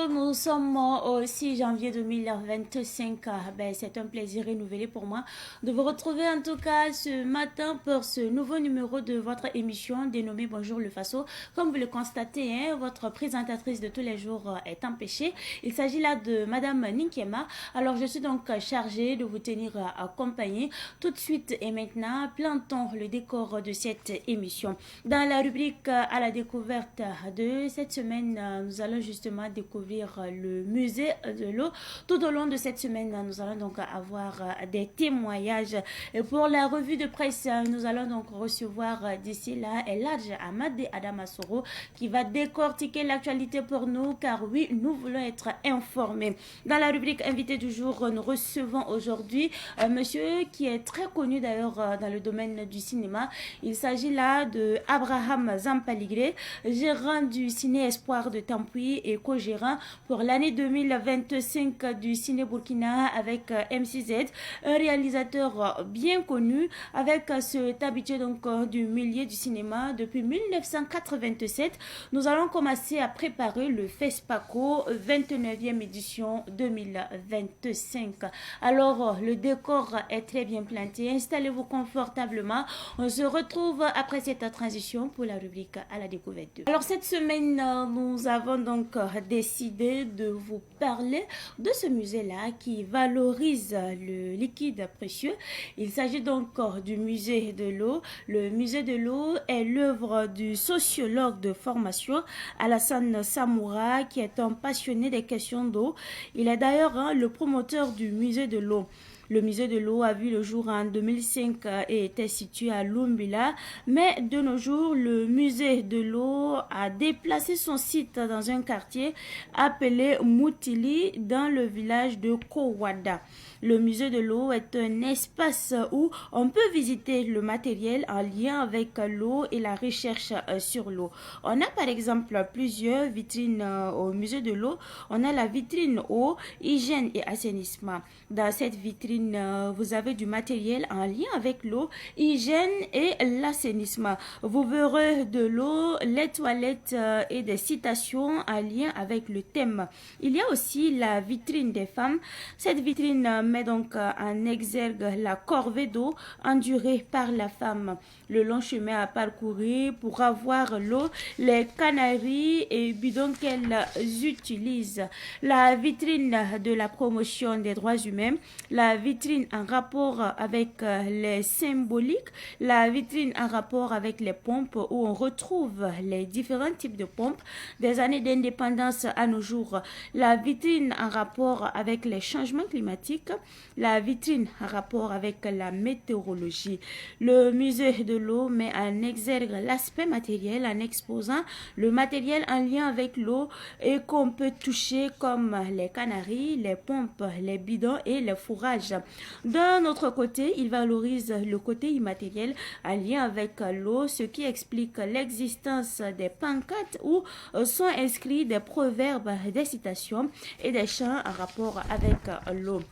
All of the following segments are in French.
Nous sommes au 6 janvier 2025. C'est un plaisir renouvelé pour moi de vous retrouver en tout cas ce matin pour ce nouveau numéro de votre émission dénommée Bonjour le Faso. Comme vous le constatez, votre présentatrice de tous les jours est empêchée. Il s'agit là de Madame Ninkema. Alors je suis donc chargée de vous tenir compagnie. Tout de suite et maintenant, plantons le décor de cette émission. Dans la rubrique à la découverte de cette semaine, nous allons justement découvrir le musée de l'eau. Tout au long de cette semaine, nous allons donc avoir des témoignages. Et pour la revue de presse, nous allons donc recevoir d'ici là Eladj Ahmad Adamasoro qui va décortiquer l'actualité pour nous, car oui, nous voulons être informés. Dans la rubrique invité du jour, nous recevons aujourd'hui un monsieur qui est très connu d'ailleurs dans le domaine du cinéma. Il s'agit là de Abraham Zampaligre, gérant du Ciné Espoir de Tampuy et co-gérant pour l'année 2025 du Ciné Burkina avec MCZ, un réalisateur bien connu avec cet habitué donc du milieu du cinéma depuis 1987. Nous allons commencer à préparer le FESPACO 29e édition 2025. Alors le décor est très bien planté, installez-vous confortablement. On se retrouve après cette transition pour la rubrique à la découverte. Alors cette semaine, nous avons donc décidé de vous parler de ce musée-là qui valorise le liquide précieux. Il s'agit donc du musée de l'eau. Le musée de l'eau est l'œuvre du sociologue de formation Alassane Samoura, qui est un passionné des questions d'eau. Il est d'ailleurs le promoteur du musée de l'eau. Le musée de l'eau a vu le jour en 2005 et était situé à Lumbila. Mais de nos jours, le musée de l'eau a déplacé son site dans un quartier appelé Moutili dans le village de Kowada. Le musée de l'eau est un espace où on peut visiter le matériel en lien avec l'eau et la recherche sur l'eau. On a par exemple plusieurs vitrines au musée de l'eau. On a la vitrine eau, hygiène et assainissement. Dans cette vitrine, vous avez du matériel en lien avec l'eau, hygiène et l'assainissement. Vous verrez de l'eau, les toilettes et des citations en lien avec le thème. Il y a aussi la vitrine des femmes. Cette vitrine met donc en exergue la corvée d'eau endurée par la femme, le long chemin à parcourir pour avoir l'eau, les canaries et bidons qu'elles utilisent. La vitrine de la promotion des droits humains, la vitrine en rapport avec les symboliques, la vitrine en rapport avec les pompes où on retrouve les différents types de pompes des années d'indépendance à nos jours, la vitrine en rapport avec les changements climatiques, la vitrine en rapport avec la météorologie. Le musée de l'eau met en exergue l'aspect matériel en exposant le matériel en lien avec l'eau et qu'on peut toucher comme les canaries, les pompes, les bidons et les fourrages. D'un autre côté, il valorise le côté immatériel en lien avec l'eau, ce qui explique l'existence des pancartes où sont inscrits des proverbes, des citations et des chants en rapport avec l'eau.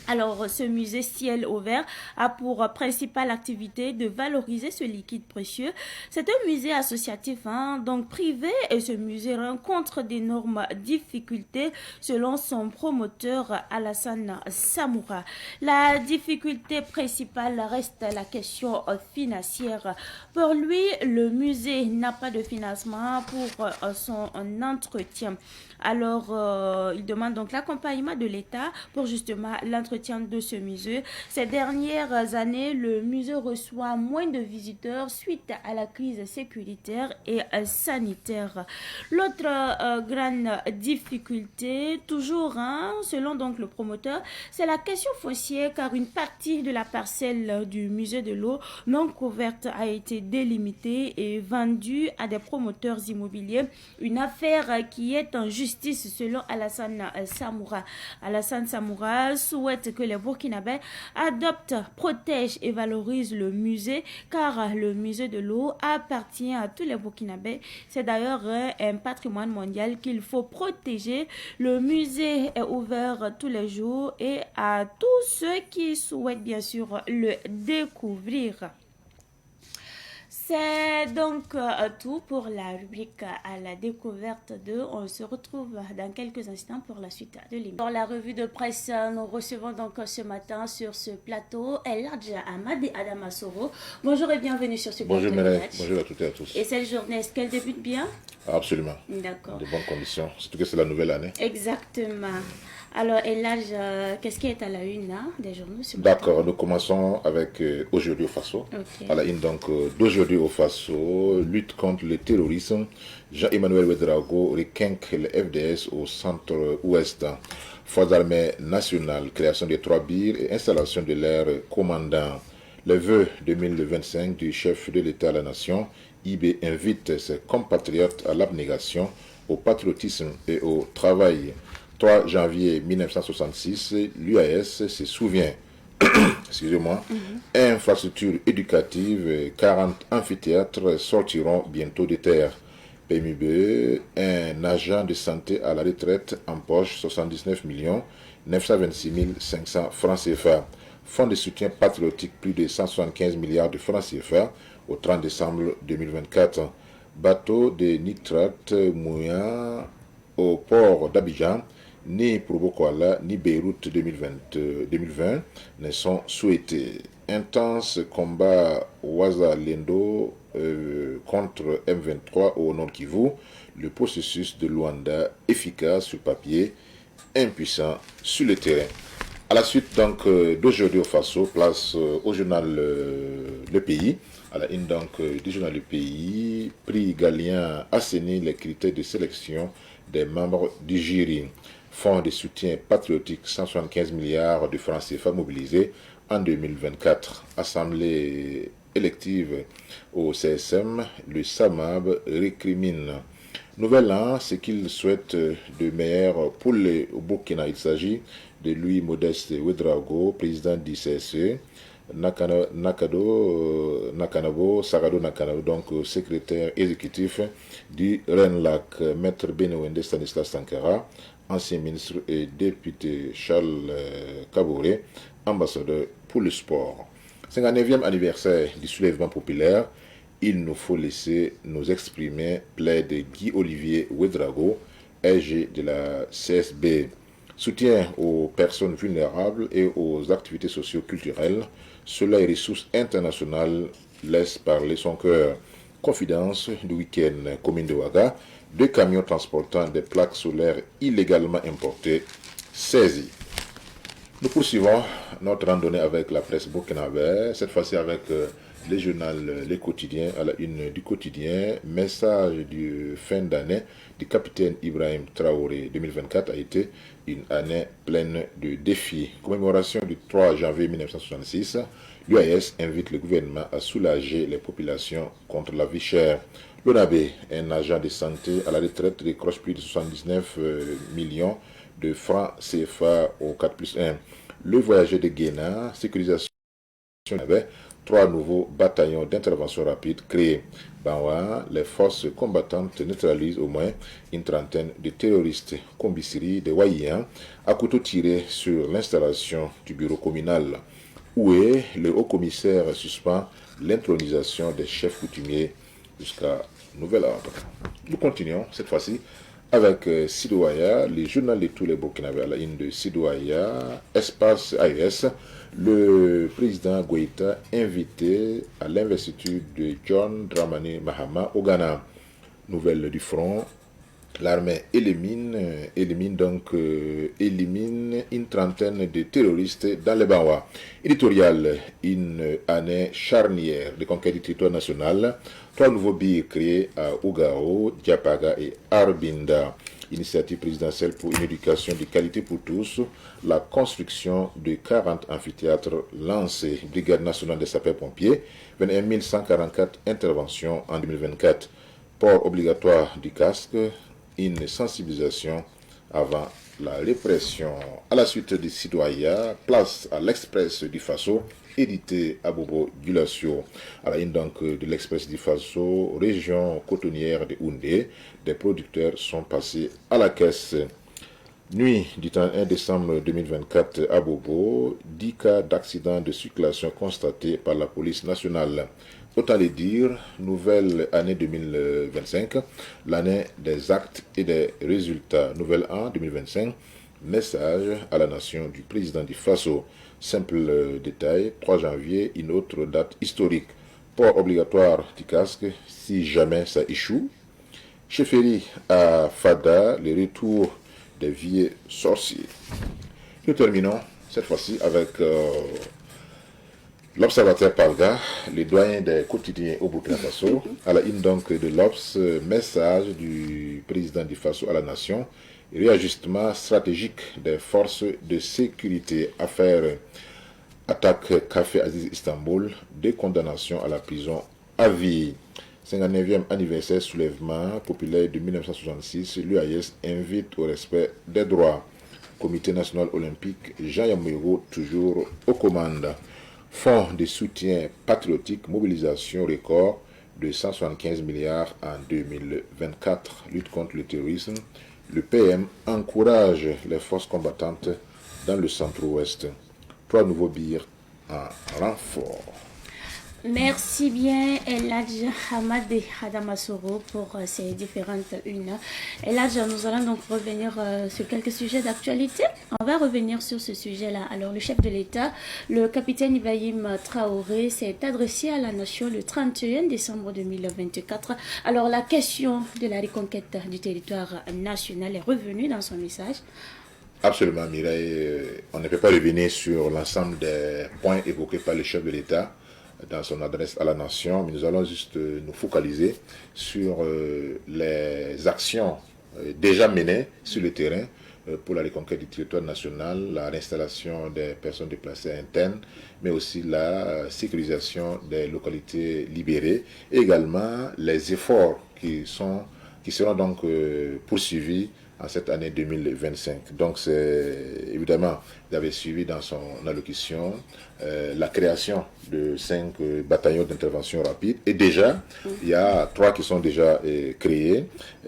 Alors, ce musée ciel ouvert a pour principale activité de valoriser ce liquide précieux. C'est un musée associatif, donc privé, et ce musée rencontre d'énormes difficultés selon son promoteur Alassane Samoura. La difficulté principale reste la question financière. Pour lui, le musée n'a pas de financement pour son entretien. Alors, il demande donc l'accompagnement de l'État pour justement l'entretien de ce musée. Ces dernières années, le musée reçoit moins de visiteurs suite à la crise sécuritaire et sanitaire. L'autre grande difficulté, toujours selon donc le promoteur, c'est la question foncière, car une partie de la parcelle du musée de l'eau non couverte a été délimitée et vendue à des promoteurs immobiliers. Une affaire qui est en justice selon Alassane Samoura. Alassane Samoura souhaite que les Burkinabés adoptent, protègent et valorisent le musée, car le musée de l'eau appartient à tous les Burkinabés. C'est d'ailleurs un patrimoine mondial qu'il faut protéger. Le musée est ouvert tous les jours et à tous ceux qui souhaitent bien sûr le découvrir. C'est donc tout pour la rubrique à la découverte de. On se retrouve dans quelques instants pour la suite de l'émission. Pour la revue de presse, nous recevons donc ce matin sur ce plateau Eladj Ahmad et Adama Soro. Bonjour et bienvenue sur ce plateau. Bonjour Mireille, bonjour à toutes et à tous. Et cette journée, est-ce qu'elle débute bien? Absolument. D'accord. De bonnes conditions, surtout que c'est la nouvelle année. Exactement. Alors Eladj, qu'est-ce qui est à la une des journaux ce matin? D'accord, nous commençons avec aujourd'hui au Faso. Okay. À la une donc d'aujourd'hui au Faso, lutte contre le terrorisme. Jean-Emmanuel Ouedraogo requinque le FDS au centre-ouest. Forces armées nationales, création des 3 BIR et installation de l'air commandant. Le vœu 2025 du chef de l'État à la nation, IB invite ses compatriotes à l'abnégation, au patriotisme et au travail. 3 janvier 1966, l'UAS se souvient, excusez-moi, infrastructure éducative, 40 amphithéâtres sortiront bientôt de terre. PMUB, un agent de santé à la retraite en poche, 79 926 500 francs CFA. Fonds de soutien patriotique, plus de 175 milliards de francs CFA au 30 décembre 2024. Bateau de nitrate mouillant au port d'Abidjan, ni Provo Kuala ni Beyrouth 2020 ne sont souhaités. Intense combat Ouazalendo contre M23 au Nord Kivu. Le processus de Luanda efficace sur papier, impuissant sur le terrain. À la suite donc d'aujourd'hui au Faso, place au journal Le Pays. À la une donc du journal Le Pays, prix Galien assainit les critères de sélection des membres du jury. Fonds de soutien patriotique, 175 milliards de francs CFA mobilisés en 2024. Assemblée élective au CSM, le SAMAB récrimine. Nouvel an, ce qu'il souhaite de meilleur pour le Burkina. Il s'agit de Louis Modeste Ouedraogo, président du CSE, Nakanabo, Sarado Nakanabo, donc secrétaire exécutif du RENLAC, Maître Benewende Stanislas Sankara, ancien ministre et député Charles Kaboré, ambassadeur pour le sport. 59e anniversaire du soulèvement populaire, il nous faut laisser nous exprimer, plaide Guy-Olivier Ouedraogo, AG de la CSB. Soutien aux personnes vulnérables et aux activités socio-culturelles, cela est ressources internationales, laisse parler son cœur. Confidence du week-end, commune de Ouaga, 2 camions transportant des plaques solaires illégalement importées saisis. Nous poursuivons notre randonnée avec la presse burkinabé, cette fois-ci avec les journaux, les quotidiens, à la une du quotidien. Message de fin d'année du capitaine Ibrahim Traoré 2024 a été une année pleine de défis. Commémoration du 3 janvier 1966, l'UAS invite le gouvernement à soulager les populations contre la vie chère. L'ONAB, un agent de santé à la retraite, décroche plus de 79 millions de francs CFA au 4+1. Le voyageur de Guéna, sécurisation avait 3 nouveaux bataillons d'intervention rapide créés. Banwa, les forces combattantes neutralisent au moins une trentaine de terroristes. Combisserie de Waïen, à couteau tiré sur l'installation du bureau communal. Où est le haut-commissaire suspend l'intronisation des chefs coutumiers jusqu'à nouvel ordre. Nous continuons cette fois-ci avec Sidouaya, le journal de tous les Burkinabés à la une de Sidouaya, Espace AES, le président Goïta invité à l'investiture de John Dramani Mahama au Ghana. Nouvelle du front, l'armée élimine une trentaine de terroristes dans les Banwa. Éditorial, une année charnière de conquête du territoire national. 3 nouveaux billets créés à Ougao, Diapaga et Arbinda. Initiative présidentielle pour une éducation de qualité pour tous. La construction de 40 amphithéâtres lancés. Brigade nationale des sapeurs-pompiers. 21 144 interventions en 2024. Port obligatoire du casque. Une sensibilisation avant la répression. À la suite des citoyens, place à l'Express du Faso, édité à Bobo Dulacio. À la une donc de l'Express du Faso, région cotonnière de Houndé, des producteurs sont passés à la caisse. Nuit du 31 décembre 2024 à Bobo, 10 cas d'accident de circulation constatés par la police nationale. autant le dire, nouvelle année 2025, l'année des actes et des résultats. Nouvel an 2025, message à la nation du président du Faso. Simple détail, 3 janvier, une autre date historique. Port obligatoire du casque si jamais ça échoue. Chefferie à Fada, le retour des vieux sorciers. Nous terminons cette fois-ci avec l'Observateur Palga, les doyens des quotidiens au Burkina Faso, à la une donc de l'Obs, message du président du Faso à la nation, réajustement stratégique des forces de sécurité, affaire attaque Café Aziz Istanbul, des condamnations à la prison à vie. 59e anniversaire soulèvement populaire de 1966, l'UAS invite au respect des droits. Comité national olympique, Jean Yamouro, toujours aux commandes. Fonds de soutien patriotique, mobilisation record de 175 milliards en 2024. Lutte contre le terrorisme. Le PM encourage les forces combattantes dans le centre-ouest. 3 nouveaux billets en renfort. Merci bien, Eladj Hamad Hadamasoro, pour ces différentes unes. Eladj, nous allons donc revenir sur quelques sujets d'actualité. On va revenir sur ce sujet-là. Alors, le chef de l'État, le capitaine Ibrahim Traoré, s'est adressé à la nation le 31 décembre 2024. Alors, la question de la reconquête du territoire national est revenue dans son message. Absolument, Mireille. On ne peut pas revenir sur l'ensemble des points évoqués par le chef de l'État dans son adresse à la nation, mais nous allons juste nous focaliser sur les actions déjà menées sur le terrain pour la reconquête du territoire national, la réinstallation des personnes déplacées internes, mais aussi la sécurisation des localités libérées, et également les efforts qui seront donc poursuivis en cette année 2025. Donc, c'est évidemment, vous avez suivi dans son allocution la création de 5 bataillons d'intervention rapide. Et déjà, il y a 3 qui sont déjà créés,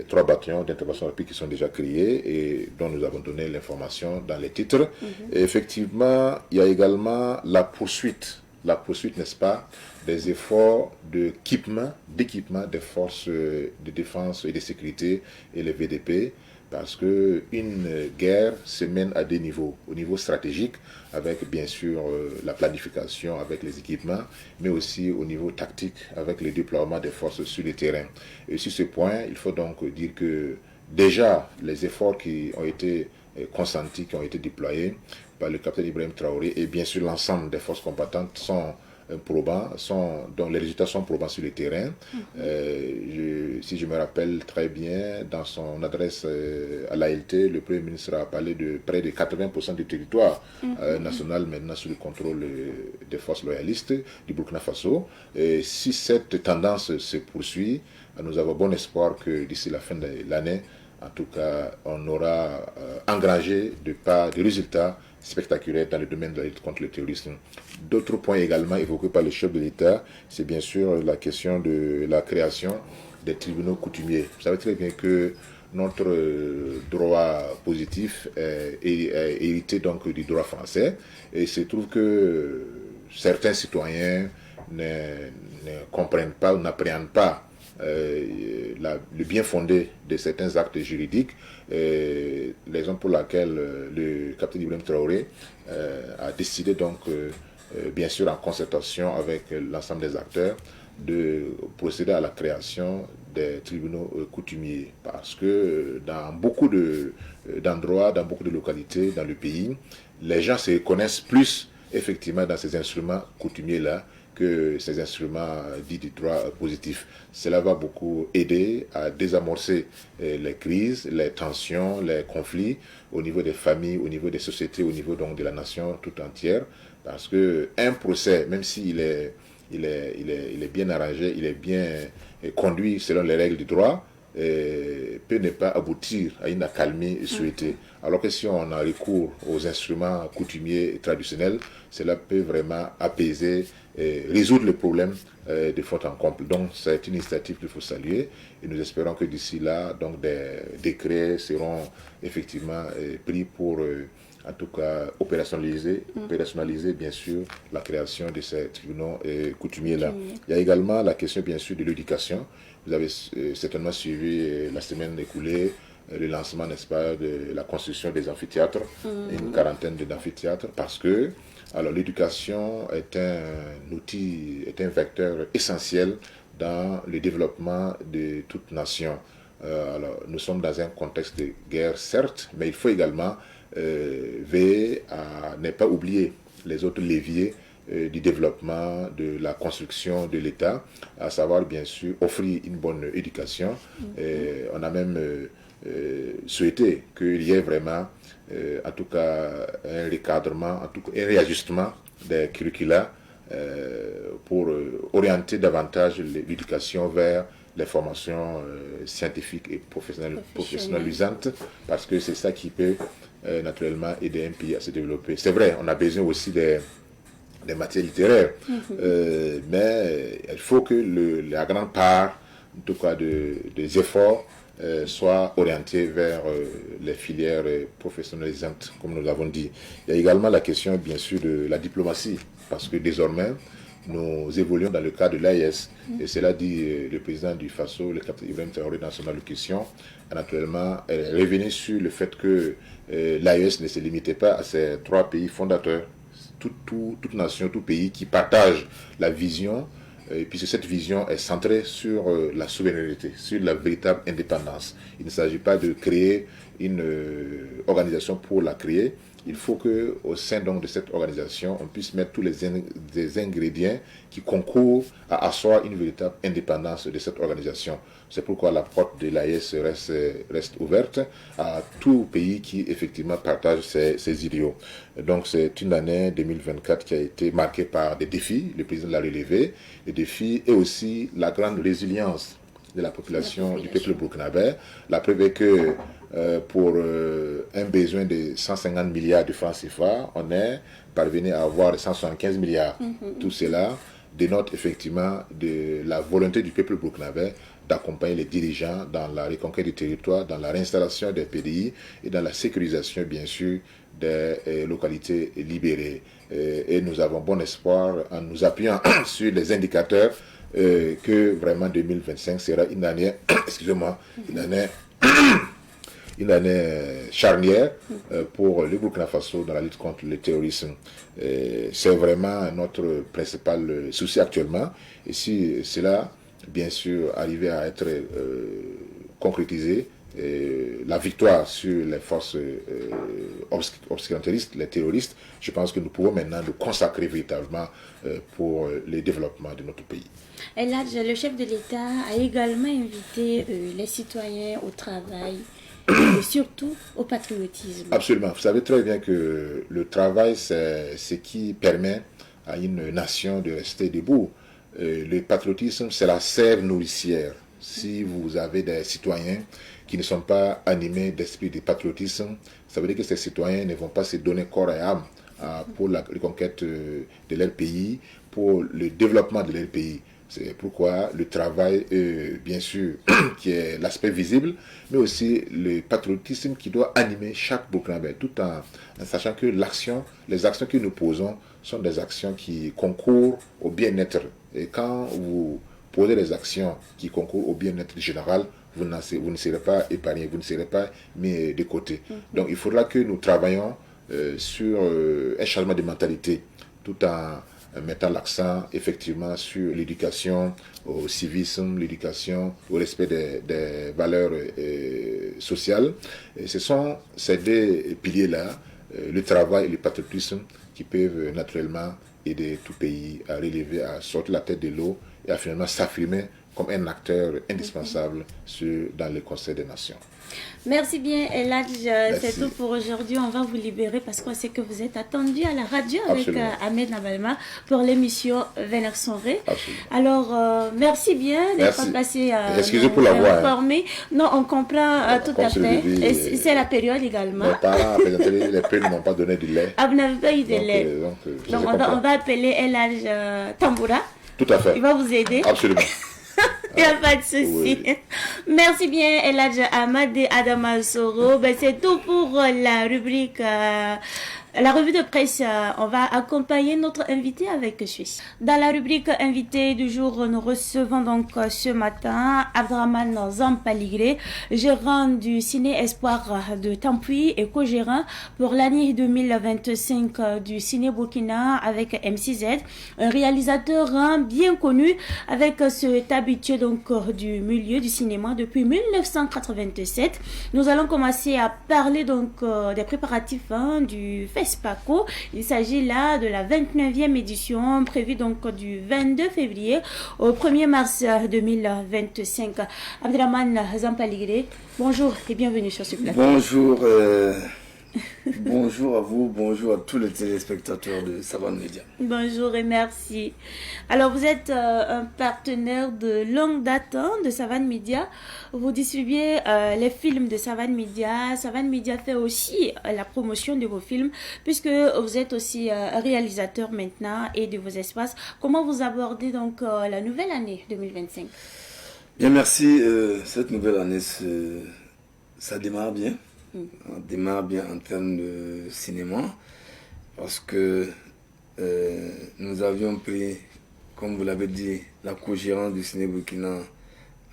3 bataillons d'intervention rapide qui sont déjà créés et dont nous avons donné l'information dans les titres. Et effectivement, il y a également la poursuite, n'est-ce pas, des efforts d'équipement des forces de défense et de sécurité et les VDP. Parce qu'une guerre se mène à des niveaux. Au niveau stratégique, avec bien sûr la planification, avec les équipements, mais aussi au niveau tactique, avec le déploiement des forces sur le terrain. Et sur ce point, il faut donc dire que déjà, les efforts qui ont été consentis, qui ont été déployés par le capitaine Ibrahim Traoré et bien sûr l'ensemble des forces combattantes sont probants, dont les résultats sont probants sur le terrain. Si je me rappelle très bien, dans son adresse à l'ALT, le Premier ministre a parlé de près de 80% du territoire national maintenant sous le contrôle des forces loyalistes du Burkina Faso. Et si cette tendance se poursuit, nous avons bon espoir que d'ici la fin de l'année, en tout cas, on aura engrangé de résultats spectaculaires dans le domaine de la lutte contre le terrorisme. D'autres points également évoqués par le chef de l'État, c'est bien sûr la question de la création des tribunaux coutumiers. Vous savez très bien que notre droit positif est hérité donc du droit français et il se trouve que certains citoyens ne comprennent pas ou n'appréhendent pas le bien fondé de certains actes juridiques, raison pour laquelle le capitaine Ibrahim Traoré a décidé donc, bien sûr en concertation avec l'ensemble des acteurs, de procéder à la création des tribunaux coutumiers. Parce que dans beaucoup d'endroits, dans beaucoup de localités dans le pays, les gens se connaissent plus effectivement dans ces instruments coutumiers-là que ces instruments dits du droit positif. Cela va beaucoup aider à désamorcer les crises, les tensions, les conflits au niveau des familles, au niveau des sociétés, au niveau donc de la nation tout entière. Parce qu'un procès, même s'il est bien arrangé, il est bien conduit selon les règles du droit, peut ne pas aboutir à une accalmie souhaitée. Alors que si on a recours aux instruments coutumiers et traditionnels, cela peut vraiment apaiser résoudre le problème de fond en comble. Donc c'est une initiative qu'il faut saluer et nous espérons que d'ici là, donc des décrets seront effectivement pris pour en tout cas opérationnaliser bien sûr la création de ces tribunaux coutumiers-là. Il y a également la question bien sûr de l'éducation. Vous avez certainement suivi la semaine écoulée le lancement, n'est-ce pas, de la construction des amphithéâtres, une quarantaine d'amphithéâtres, parce que alors l'éducation est un outil, est un vecteur essentiel dans le développement de toute nation. Alors, nous sommes dans un contexte de guerre, certes, mais il faut également veiller à ne pas oublier les autres leviers du développement, de la construction de l'État, à savoir bien sûr offrir une bonne éducation. On a même souhaité qu'il y ait vraiment, en tout cas, un recadrement, en tout cas, un réajustement des curricula pour orienter davantage l'éducation vers les formations scientifiques et professionnalisantes, parce que c'est ça qui peut naturellement aider un pays à se développer. C'est vrai, on a besoin aussi des matières littéraires, mais il faut que la grande part, en tout cas, des efforts soit orientés vers les filières professionnalisantes, comme nous l'avons dit. Il y a également la question, bien sûr, de la diplomatie, parce que désormais, nous évoluons dans le cadre de l'AES, et cela dit le président du FASO, le capitaine Ibrahim Traoré, dans son allocution, a naturellement revenu sur le fait que l'AES ne se limitait pas à ces 3 pays fondateurs, toute nation, tout pays qui partage la vision, et puis cette vision est centrée sur la souveraineté, sur la véritable indépendance. Il ne s'agit pas de créer une organisation pour la créer. Il faut qu'au sein donc de cette organisation, on puisse mettre tous les ingrédients qui concourent à asseoir une véritable indépendance de cette organisation. C'est pourquoi la porte de l'AES reste ouverte à tout pays qui effectivement partage ces idéaux. Donc c'est une année 2024 qui a été marquée par des défis, le président l'a relevé, les défis et aussi la grande résilience de la population, du peuple burkinabé. La preuve est que pour un besoin de 150 milliards de francs CFA, on est parvenu à avoir 175 milliards. Tout cela dénote effectivement de la volonté du peuple burkinabé d'accompagner les dirigeants dans la reconquête du territoire, dans la réinstallation des PDI et dans la sécurisation, bien sûr, des localités libérées. Et nous avons bon espoir, en nous appuyant sur les indicateurs, que vraiment 2025 sera une année, excusez-moi, une année charnière pour le Burkina Faso dans la lutte contre le terrorisme. C'est vraiment notre principal souci actuellement. Et si cela, bien sûr, arrivait à être concrétisé, la victoire sur les forces obscurantistes, les terroristes, je pense que nous pouvons maintenant nous consacrer véritablement pour le développement de notre pays. Et là, le chef de l'État a également invité les citoyens au travail et surtout au patriotisme. Absolument. Vous savez très bien que le travail, c'est ce qui permet à une nation de rester debout. Le patriotisme, c'est la sève nourricière. Si vous avez des citoyens qui ne sont pas animés d'esprit de patriotisme, ça veut dire que ces citoyens ne vont pas se donner corps et âme pour la reconquête de leur pays, pour le développement de leur pays. C'est pourquoi le travail, bien sûr, qui est l'aspect visible, mais aussi le patriotisme qui doit animer chaque Burkinabé, tout en sachant que les actions que nous posons sont des actions qui concourent au bien-être. Et quand vous posez des actions qui concourent au bien-être général, vous ne serez pas épargné, vous ne serez pas mis de côté. Donc il faudra que nous travaillions sur un changement de mentalité, tout en mettant l'accent effectivement sur l'éducation au civisme, l'éducation au respect des valeurs sociales. Et ce sont ces 2 piliers-là, le travail et le patriotisme, qui peuvent naturellement aider tout pays à relever, à sortir la tête de l'eau et à finalement s'affirmer comme un acteur indispensable dans le Conseil des Nations. Merci bien, Eladj. C'est tout pour aujourd'hui. On va vous libérer parce qu'on sait que vous êtes attendu à la radio avec Ahmed Nabalma pour l'émission Vénère Sonré. Alors, merci bien d'être passé. Excusez pour la voix. Non, on comprend tout à fait. C'est la période également. Mes parents, les pères ne m'ont pas donné de lait. Ah, vous n'avez pas eu de lait. Donc on va appeler Eladj Tamboura. Tout à fait. Il va vous aider. Absolument. Il n'y a pas de souci. Oui. Merci bien, Eladj Ahmad et Adama Soro. C'est tout pour la rubrique, la revue de presse. On va accompagner notre invité avec Suisse. Dans la rubrique invité du jour, nous recevons donc ce matin Abdraman Zampaligré, gérant du Ciné Espoir de Tampuy et co-gérant pour l'année 2025 du Ciné Burkina avec MC-Z, un réalisateur bien connu avec cet habitué donc du milieu du cinéma depuis 1987. Nous allons commencer à parler donc des préparatifs du FESPACO. Il s'agit là de la 29e édition prévue donc du 22 février au 1er mars 2025. Abdraman Zampaligré, bonjour et bienvenue sur ce plateau. Bonjour. Bonjour à vous, bonjour à tous les téléspectateurs de Savane Média. Bonjour et merci. Alors vous êtes un partenaire de longue date de Savane Média. Vous distribuez les films de Savane Média. Savane Média fait aussi la promotion de vos films puisque vous êtes aussi réalisateur maintenant et de vos espaces. Comment vous abordez donc la nouvelle année 2025? Bien, merci. Cette nouvelle année, ça démarre bien. On démarre bien en termes de cinéma parce que nous avions pris, comme vous l'avez dit, la co-gérance du Ciné Burkina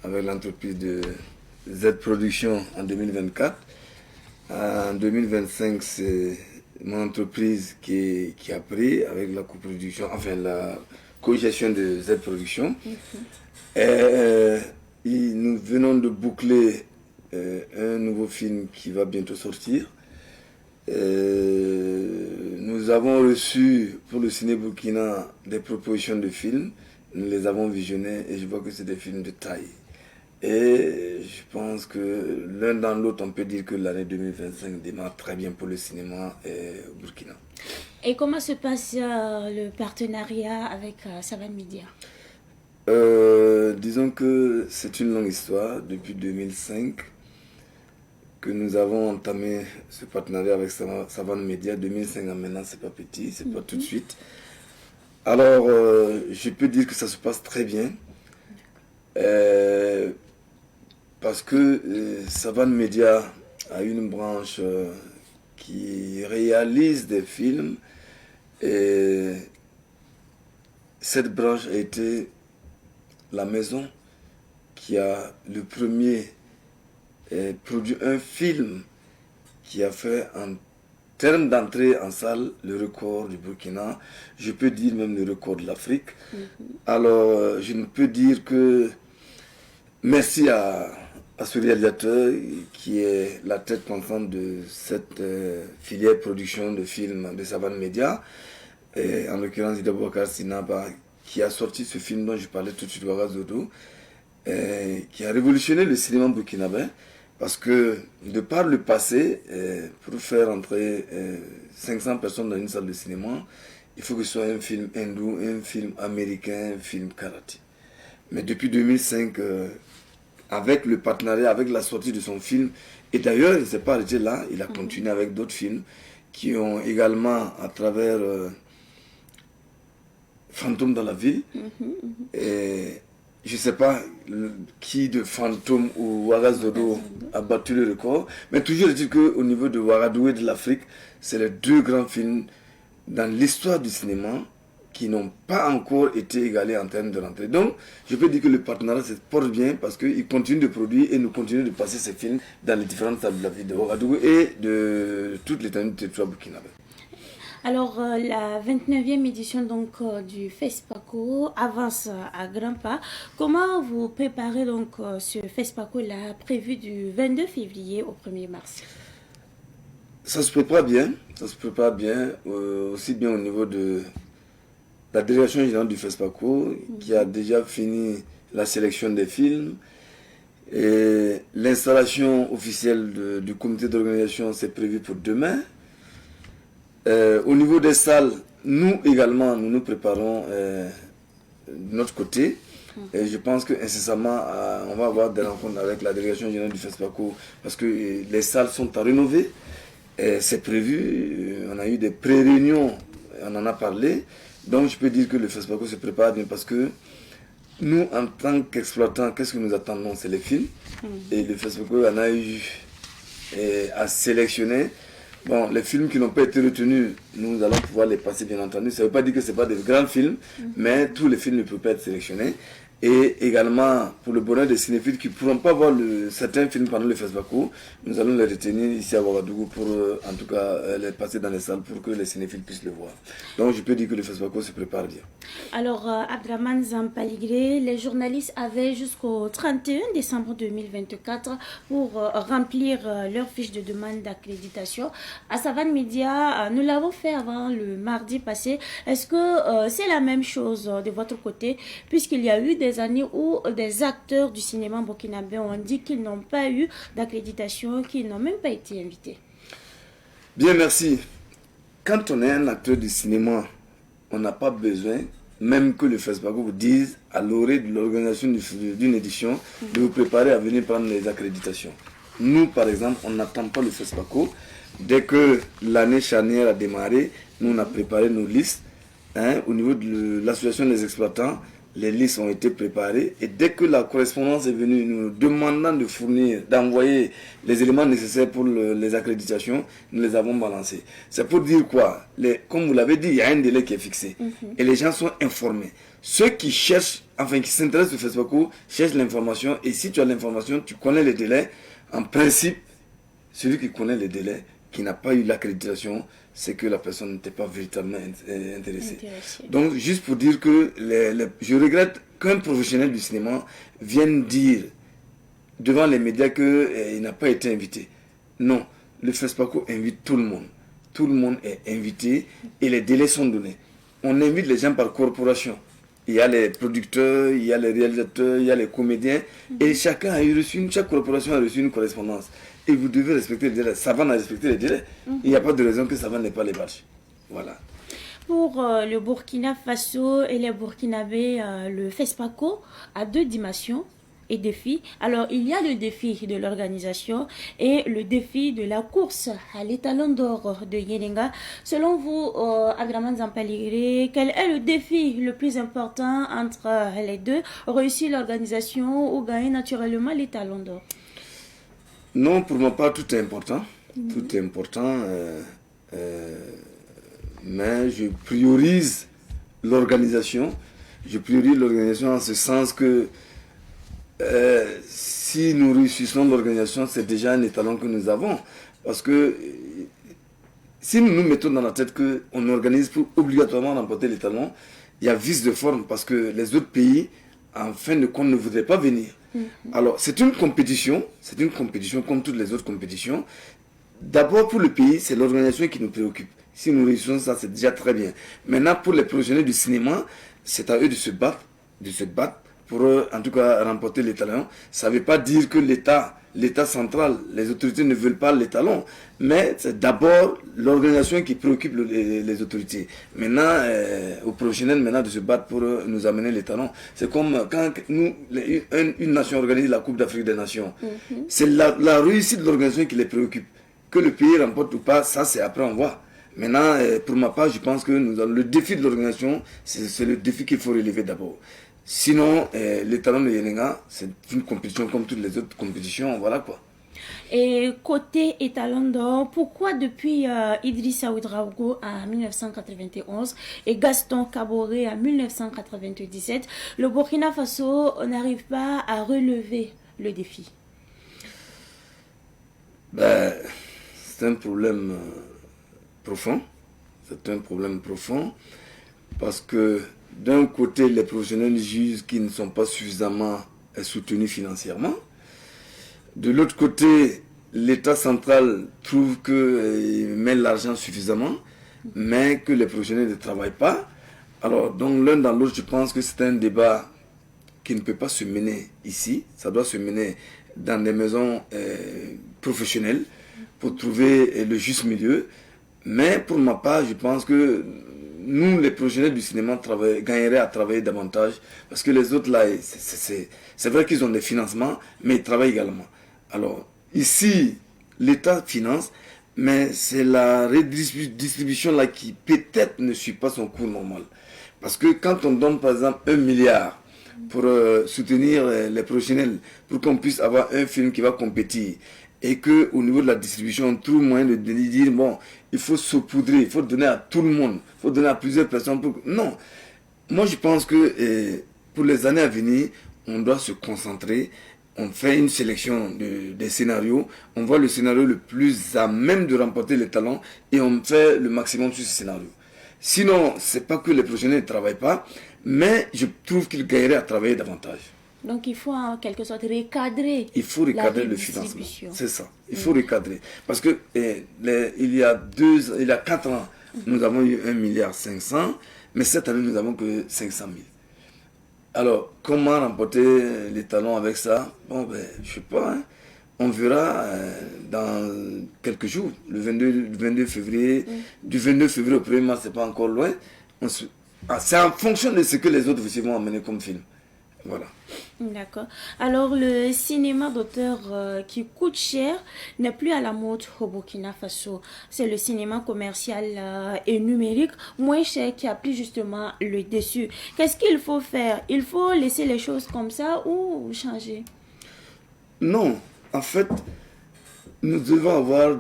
avec l'entreprise de Z Production en 2024. En 2025, c'est mon entreprise qui a pris avec la coproduction, enfin la co-gestion de Z Production. Et nous venons de boucler un nouveau film qui va bientôt sortir. Nous avons reçu pour le Ciné Burkina des propositions de films. Nous les avons visionnés et je vois que c'est des films de taille. Et je pense que l'un dans l'autre, on peut dire que l'année 2025 démarre très bien pour le cinéma burkina. Et comment se passe le partenariat avec Savane Média? Disons que c'est une longue histoire. Depuis 2005 que nous avons entamé ce partenariat avec Savane Média. 2005 à maintenant, c'est pas petit, c'est pas tout de suite. Alors, je peux dire que ça se passe très bien. Parce que Savane Média a une branche qui réalise des films. Et cette branche a été la maison qui a le premier produit un film qui a fait en termes d'entrée en salle le record du Burkina, je peux dire même le record de l'Afrique. Alors je ne peux dire que merci à ce réalisateur qui est la tête pensante de cette filière production de films de Savane Média, en l'occurrence Ida Boubacar Sinaba, qui a sorti ce film dont je parlais tout de suite, Ouaga Zodo, qui a révolutionné le cinéma burkinabé, parce que de par le passé, pour faire entrer 500 personnes dans une salle de cinéma, il faut que ce soit un film hindou, un film américain, un film karaté. Mais depuis 2005, avec le partenariat, avec la sortie de son film, et d'ailleurs il ne s'est pas arrêté là, il a continué avec d'autres films qui ont également, à travers Fantôme dans la ville, et je ne sais pas qui de Fantôme ou Ouagadougou a battu le record, mais toujours est-il qu'au niveau de Ouagadougou et de l'Afrique, c'est les deux grands films dans l'histoire du cinéma qui n'ont pas encore été égalés en termes de rentrée. Donc, je peux dire que le partenariat se porte bien parce qu'il continue de produire et nous continuons de passer ces films dans les différentes salles de la ville de Ouagadougou et de toute l'étendue du territoire burkinabé. Alors, la 29e édition donc, du FESPACO avance à grands pas. Comment vous préparez donc ce FESPACO-là prévu du 22 février au 1er mars? Ça se prépare bien, aussi bien au niveau de la délégation générale du FESPACO qui a déjà fini la sélection des films. Et l'installation officielle du comité d'organisation, c'est prévu pour demain. Au niveau des salles, nous également, nous nous préparons de notre côté. Et je pense qu'incessamment, on va avoir des rencontres avec la délégation générale du FESPACO parce que les salles sont à rénover. C'est prévu, on a eu des pré-réunions, on en a parlé. Donc je peux dire que le FESPACO se prépare bien parce que nous, en tant qu'exploitants, qu'est-ce que nous attendons? C'est les films. Et le FESPACO en a eu à sélectionner. Bon, les films qui n'ont pas été retenus, nous allons pouvoir les passer bien entendu. Ça ne veut pas dire que ce n'est pas des grands films, mais tous les films ne peuvent pas être sélectionnés. Et également, pour le bonheur des cinéphiles qui ne pourront pas voir certains films pendant le FESPACO, nous allons les retenir ici à Ouagadougou pour, en tout cas, les passer dans les salles pour que les cinéphiles puissent le voir. Donc, je peux dire que le FESPACO se prépare bien. Alors, Abdraman Zampaligré, les journalistes avaient jusqu'au 31 décembre 2024 pour remplir leur fiche de demande d'accréditation. À Savane Média, nous l'avons fait avant le mardi passé. Est-ce que c'est la même chose de votre côté, puisqu'il y a eu des années où des acteurs du cinéma burkinabé ont dit qu'ils n'ont pas eu d'accréditation, qu'ils n'ont même pas été invités? Bien, merci. Quand on est un acteur du cinéma, on n'a pas besoin, même que le FESPACO vous dise à l'orée de l'organisation d'une édition, de vous préparer à venir prendre les accréditations. Nous, par exemple, on n'attend pas le FESPACO. Dès que l'année charnière a démarré, nous, on a préparé nos listes. Au niveau de l'association des exploitants, les listes ont été préparées et dès que la correspondance est venue nous demandant de fournir, d'envoyer les éléments nécessaires pour les accréditations, nous les avons balancés. C'est pour dire quoi? Comme vous l'avez dit, il y a un délai qui est fixé et les gens sont informés. Ceux qui cherchent, enfin qui s'intéressent au FESPACO, cherchent l'information et si tu as l'information, tu connais les délais. En principe, celui qui connaît les délais, qui n'a pas eu l'accréditation, c'est que la personne n'était pas véritablement intéressée. Donc, juste pour dire que je regrette qu'un professionnel du cinéma vienne dire devant les médias qu'il n'a pas été invité. Non, le FESPACO invite tout le monde. Tout le monde est invité et les délais sont donnés. On invite les gens par corporation. Il y a les producteurs, il y a les réalisateurs, il y a les comédiens. Et chaque corporation a reçu une correspondance. Et vous devez respecter les délais. Savane a respecté les délais. Il n'y a pas de raison que Savane n'ait pas les badges. Voilà. Pour le Burkina Faso et les Burkinabés, le FESPACO a deux dimensions et défis. Alors, il y a le défi de l'organisation et le défi de la course à l'étalon d'or de Yenenga. Selon vous, Abdraman Zampaligré, quel est le défi le plus important entre les deux? Réussir l'organisation ou gagner naturellement l'étalon d'or? Non, pour ma part, tout est important. Tout est important. Mais je priorise l'organisation. Je priorise l'organisation en ce sens que si nous réussissons l'organisation, c'est déjà un étalon que nous avons. Parce que si nous nous mettons dans la tête qu'on organise pour obligatoirement remporter l'étalon, il y a vice de forme parce que les autres pays, en fin de compte, ne voudraient pas venir. Alors, c'est une compétition comme toutes les autres compétitions. D'abord, pour le pays, c'est l'organisation qui nous préoccupe. Si nous réussissons ça, c'est déjà très bien. Maintenant, pour les professionnels du cinéma, c'est à eux de se battre pour, en tout cas, remporter l'étalon. Ça ne veut pas dire que l'État central, les autorités ne veulent pas l'étalon, mais c'est d'abord l'organisation qui préoccupe les autorités. Maintenant, aux professionnels maintenant de se battre pour nous amener l'étalon. C'est comme quand une nation organise la Coupe d'Afrique des Nations. C'est la réussite de l'organisation qui les préoccupe. Que le pays remporte ou pas, ça c'est après on voit. Maintenant, pour ma part, je pense que le défi de l'organisation, c'est le défi qu'il faut relever d'abord. Sinon, l'étalon de Yenenga, c'est une compétition comme toutes les autres compétitions, voilà quoi. Et côté étalon d'or, pourquoi depuis Idrissa Ouedraogo en 1991 et Gaston Kaboré en 1997, le Burkina Faso n'arrive pas à relever le défi? C'est un problème profond. C'est un problème profond parce que d'un côté, les professionnels jugent qu'ils ne sont pas suffisamment soutenus financièrement. De l'autre côté, l'État central trouve qu'il met l'argent suffisamment, mais que les professionnels ne travaillent pas. Alors, donc l'un dans l'autre, je pense que c'est un débat qui ne peut pas se mener ici. Ça doit se mener dans des maisons professionnelles pour trouver le juste milieu. Mais pour ma part, je pense que nous, les professionnels du cinéma, gagneraient à travailler davantage. Parce que les autres, là, c'est vrai qu'ils ont des financements, mais ils travaillent également. Alors, ici, l'État finance, mais c'est la redistribution là qui peut-être ne suit pas son cours normal. Parce que quand on donne par exemple 1 milliard pour soutenir les professionnels, pour qu'on puisse avoir un film qui va compétir, et qu'au niveau de la distribution, on trouve moyen de dire, bon, il faut saupoudrer, il faut donner à tout le monde, il faut donner à plusieurs personnes. Non, moi je pense que pour les années à venir, on doit se concentrer. On fait une sélection des scénarios, on voit le scénario le plus à même de remporter les talents et on fait le maximum sur ce scénario. Sinon, c'est pas que les professionnels ne travaillent pas, mais je trouve qu'ils gagneraient à travailler davantage. Donc il faut en quelque sorte recadrer. Il faut recadrer le financement. C'est ça. Il faut recadrer. Parce que il y a 4 ans, nous avons eu 1,5 milliard, mais cette année, nous n'avons que 500 000. Alors, comment remporter les talents avec ça? Bon, ben, je sais pas. Hein. On verra dans quelques jours, le 22 février. Du 22 février au 1er mars, c'est pas encore loin. C'est en fonction de ce que les autres vont amener comme film. Voilà. D'accord. Alors, le cinéma d'auteur qui coûte cher n'est plus à la mode au Burkina Faso. C'est le cinéma commercial et numérique moins cher qui a pris justement le dessus. Qu'est-ce qu'il faut faire? Il faut laisser les choses comme ça ou changer? Non. En fait, nous devons avoir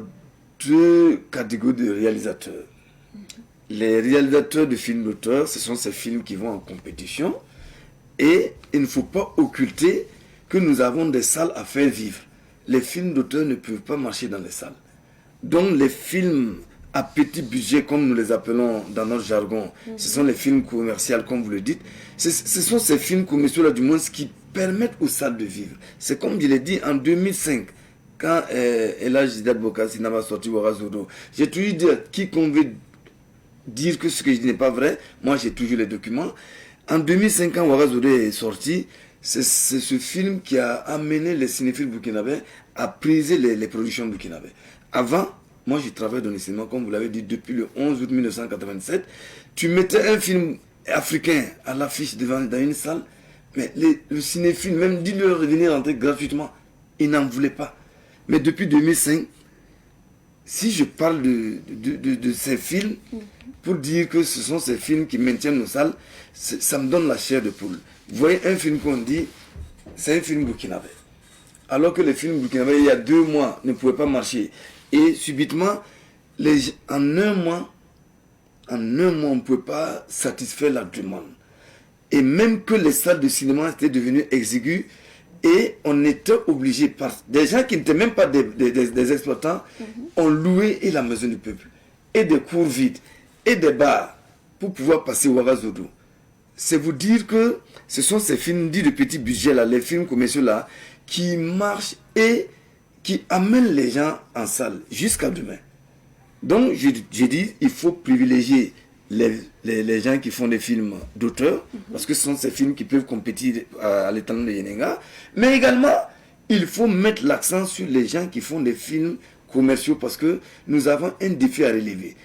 2 catégories de réalisateurs. Les réalisateurs de films d'auteur, ce sont ces films qui vont en compétition. Et il ne faut pas occulter que nous avons des salles à faire vivre. Les films d'auteur ne peuvent pas marcher dans les salles. Donc les films à petit budget, comme nous les appelons dans notre jargon, ce sont les films commerciaux, comme vous le dites. Ce sont ces films commerciaux-là, du moins, qui permettent aux salles de vivre. C'est comme je l'ai dit en 2005, quand Elhadji Didat Bokassi n'a pas sorti Ouagadougou. J'ai toujours dit à quiconque veut dire que ce que je dis n'est pas vrai, moi j'ai toujours les documents. En 2005, quand Ouagadougou est sorti, c'est ce film qui a amené les cinéphiles burkinabés à priser les productions burkinabées. Avant, moi je travaille dans le cinéma, comme vous l'avez dit, depuis le 11 août 1987. Tu mettais un film africain à l'affiche dans une salle, mais le cinéphile, même dis-leur de venir rentrer gratuitement, ils n'en voulaient pas. Mais depuis 2005, si je parle de ces films, pour dire que ce sont ces films qui maintiennent nos salles, ça me donne la chair de poule. Vous voyez un film qu'on dit, c'est un film burkinabé. Alors que les films burkinabés, il y a 2 mois, ne pouvaient pas marcher. Et subitement, en un mois, on ne pouvait pas satisfaire la demande. Et même que les salles de cinéma étaient devenues exiguës, et on était obligé, par des gens qui n'étaient même pas des exploitants, ont loué et la maison du peuple, et des cours vides, et des bars, pour pouvoir passer Ouagadougou. C'est vous dire que ce sont ces films dits de petit budget, là, les films commerciaux là, qui marchent et qui amènent les gens en salle jusqu'à demain. Donc, j'ai dit, il faut privilégier les gens qui font des films d'auteur, parce que ce sont ces films qui peuvent compétir à l'étalon de Yenenga, mais également, il faut mettre l'accent sur les gens qui font des films commerciaux, parce que nous avons un défi à relever.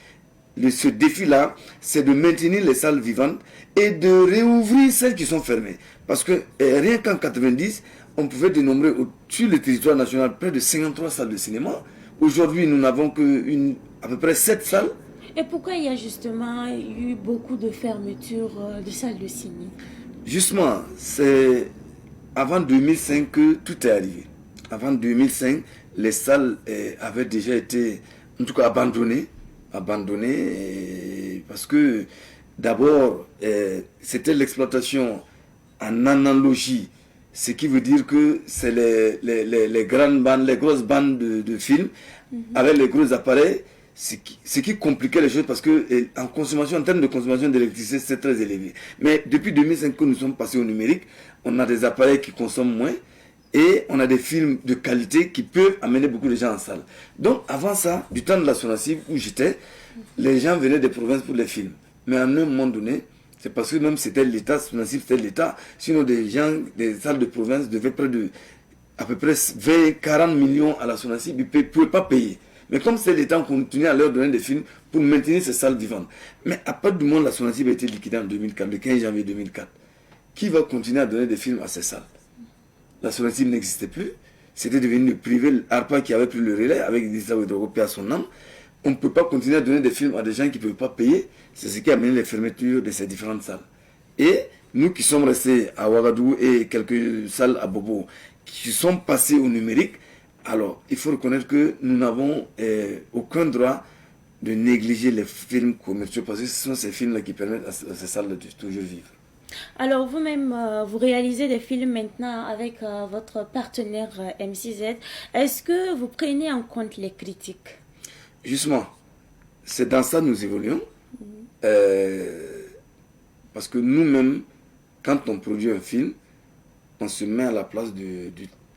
Ce défi-là, c'est de maintenir les salles vivantes et de réouvrir celles qui sont fermées. Parce que rien qu'en 90, on pouvait dénombrer sur le territoire national près de 53 salles de cinéma. Aujourd'hui, nous n'avons à peu près 7 salles. Et pourquoi il y a justement eu beaucoup de fermetures de salles de ciné? Justement, c'est avant 2005 que tout est arrivé. Avant 2005, les salles avaient déjà été, en tout cas, abandonnées parce que d'abord, c'était l'exploitation en analogie, ce qui veut dire que c'est les grandes bandes, les grosses bandes de films avec les gros appareils, ce qui compliquait les choses parce que en termes de consommation d'électricité, c'est très élevé. Mais depuis 2005 que nous sommes passés au numérique, on a des appareils qui consomment moins et on a des films de qualité qui peuvent amener beaucoup de gens en salle. Donc avant ça, du temps de la Sonacib où j'étais, les gens venaient des provinces pour les films. Mais à un moment donné, C'est parce que même c'était l'État, c'était l'État. Sinon, des gens, des salles de province devaient à peu près 20, 40 millions à la SONACIB, ils ne pouvaient pas payer. Mais comme c'est l'État, on continuait à leur donner des films pour maintenir ces salles vivantes. Mais à partir du moment où la SONACIB a été liquidée en 2004, le 15 janvier 2004, qui va continuer à donner des films à ces salles? La SONACIB n'existait plus. C'était devenu le privé, l'ARPA qui avait pris le relais avec Idrissa Ouedraogo à son nom. On ne peut pas continuer à donner des films à des gens qui ne peuvent pas payer. C'est ce qui a mené les fermetures de ces différentes salles. Et nous qui sommes restés à Ouagadougou et quelques salles à Bobo, qui sont passés au numérique, alors il faut reconnaître que nous n'avons aucun droit de négliger les films commerciaux parce que ce sont ces films-là qui permettent à ces salles de toujours vivre. Alors vous-même, vous réalisez des films maintenant avec votre partenaire M6Z. Est-ce que vous prenez en compte les critiques? Justement, c'est dans ça que nous évoluons. Parce que nous-mêmes, quand on produit un film, on se met à la place du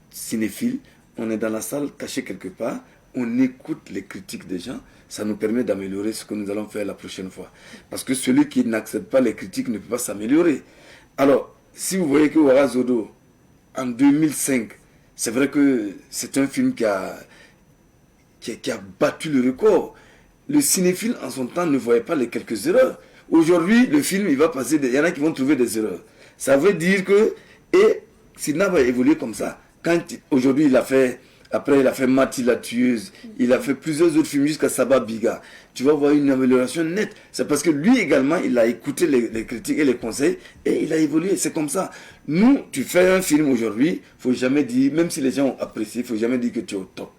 cinéphile, on est dans la salle caché quelque part, on écoute les critiques des gens, ça nous permet d'améliorer ce que nous allons faire la prochaine fois. Parce que celui qui n'accepte pas les critiques ne peut pas s'améliorer. Alors, si vous voyez que Ouara Zodo, en 2005, c'est vrai que c'est un film qui a battu le record. Le cinéphile, en son temps, ne voyait pas les quelques erreurs. Aujourd'hui, le film, il va passer, il y en a qui vont trouver des erreurs. Ça veut dire que, et Sidna va évoluer comme ça. Quand aujourd'hui, il a fait Mati la tueuse, il a fait plusieurs autres films jusqu'à Saba Biga. Tu vas voir une amélioration nette. C'est parce que lui également, il a écouté les critiques et les conseils et il a évolué. C'est comme ça. Nous, tu fais un film aujourd'hui, il ne faut jamais dire, même si les gens ont apprécié, il ne faut jamais dire que tu es au top.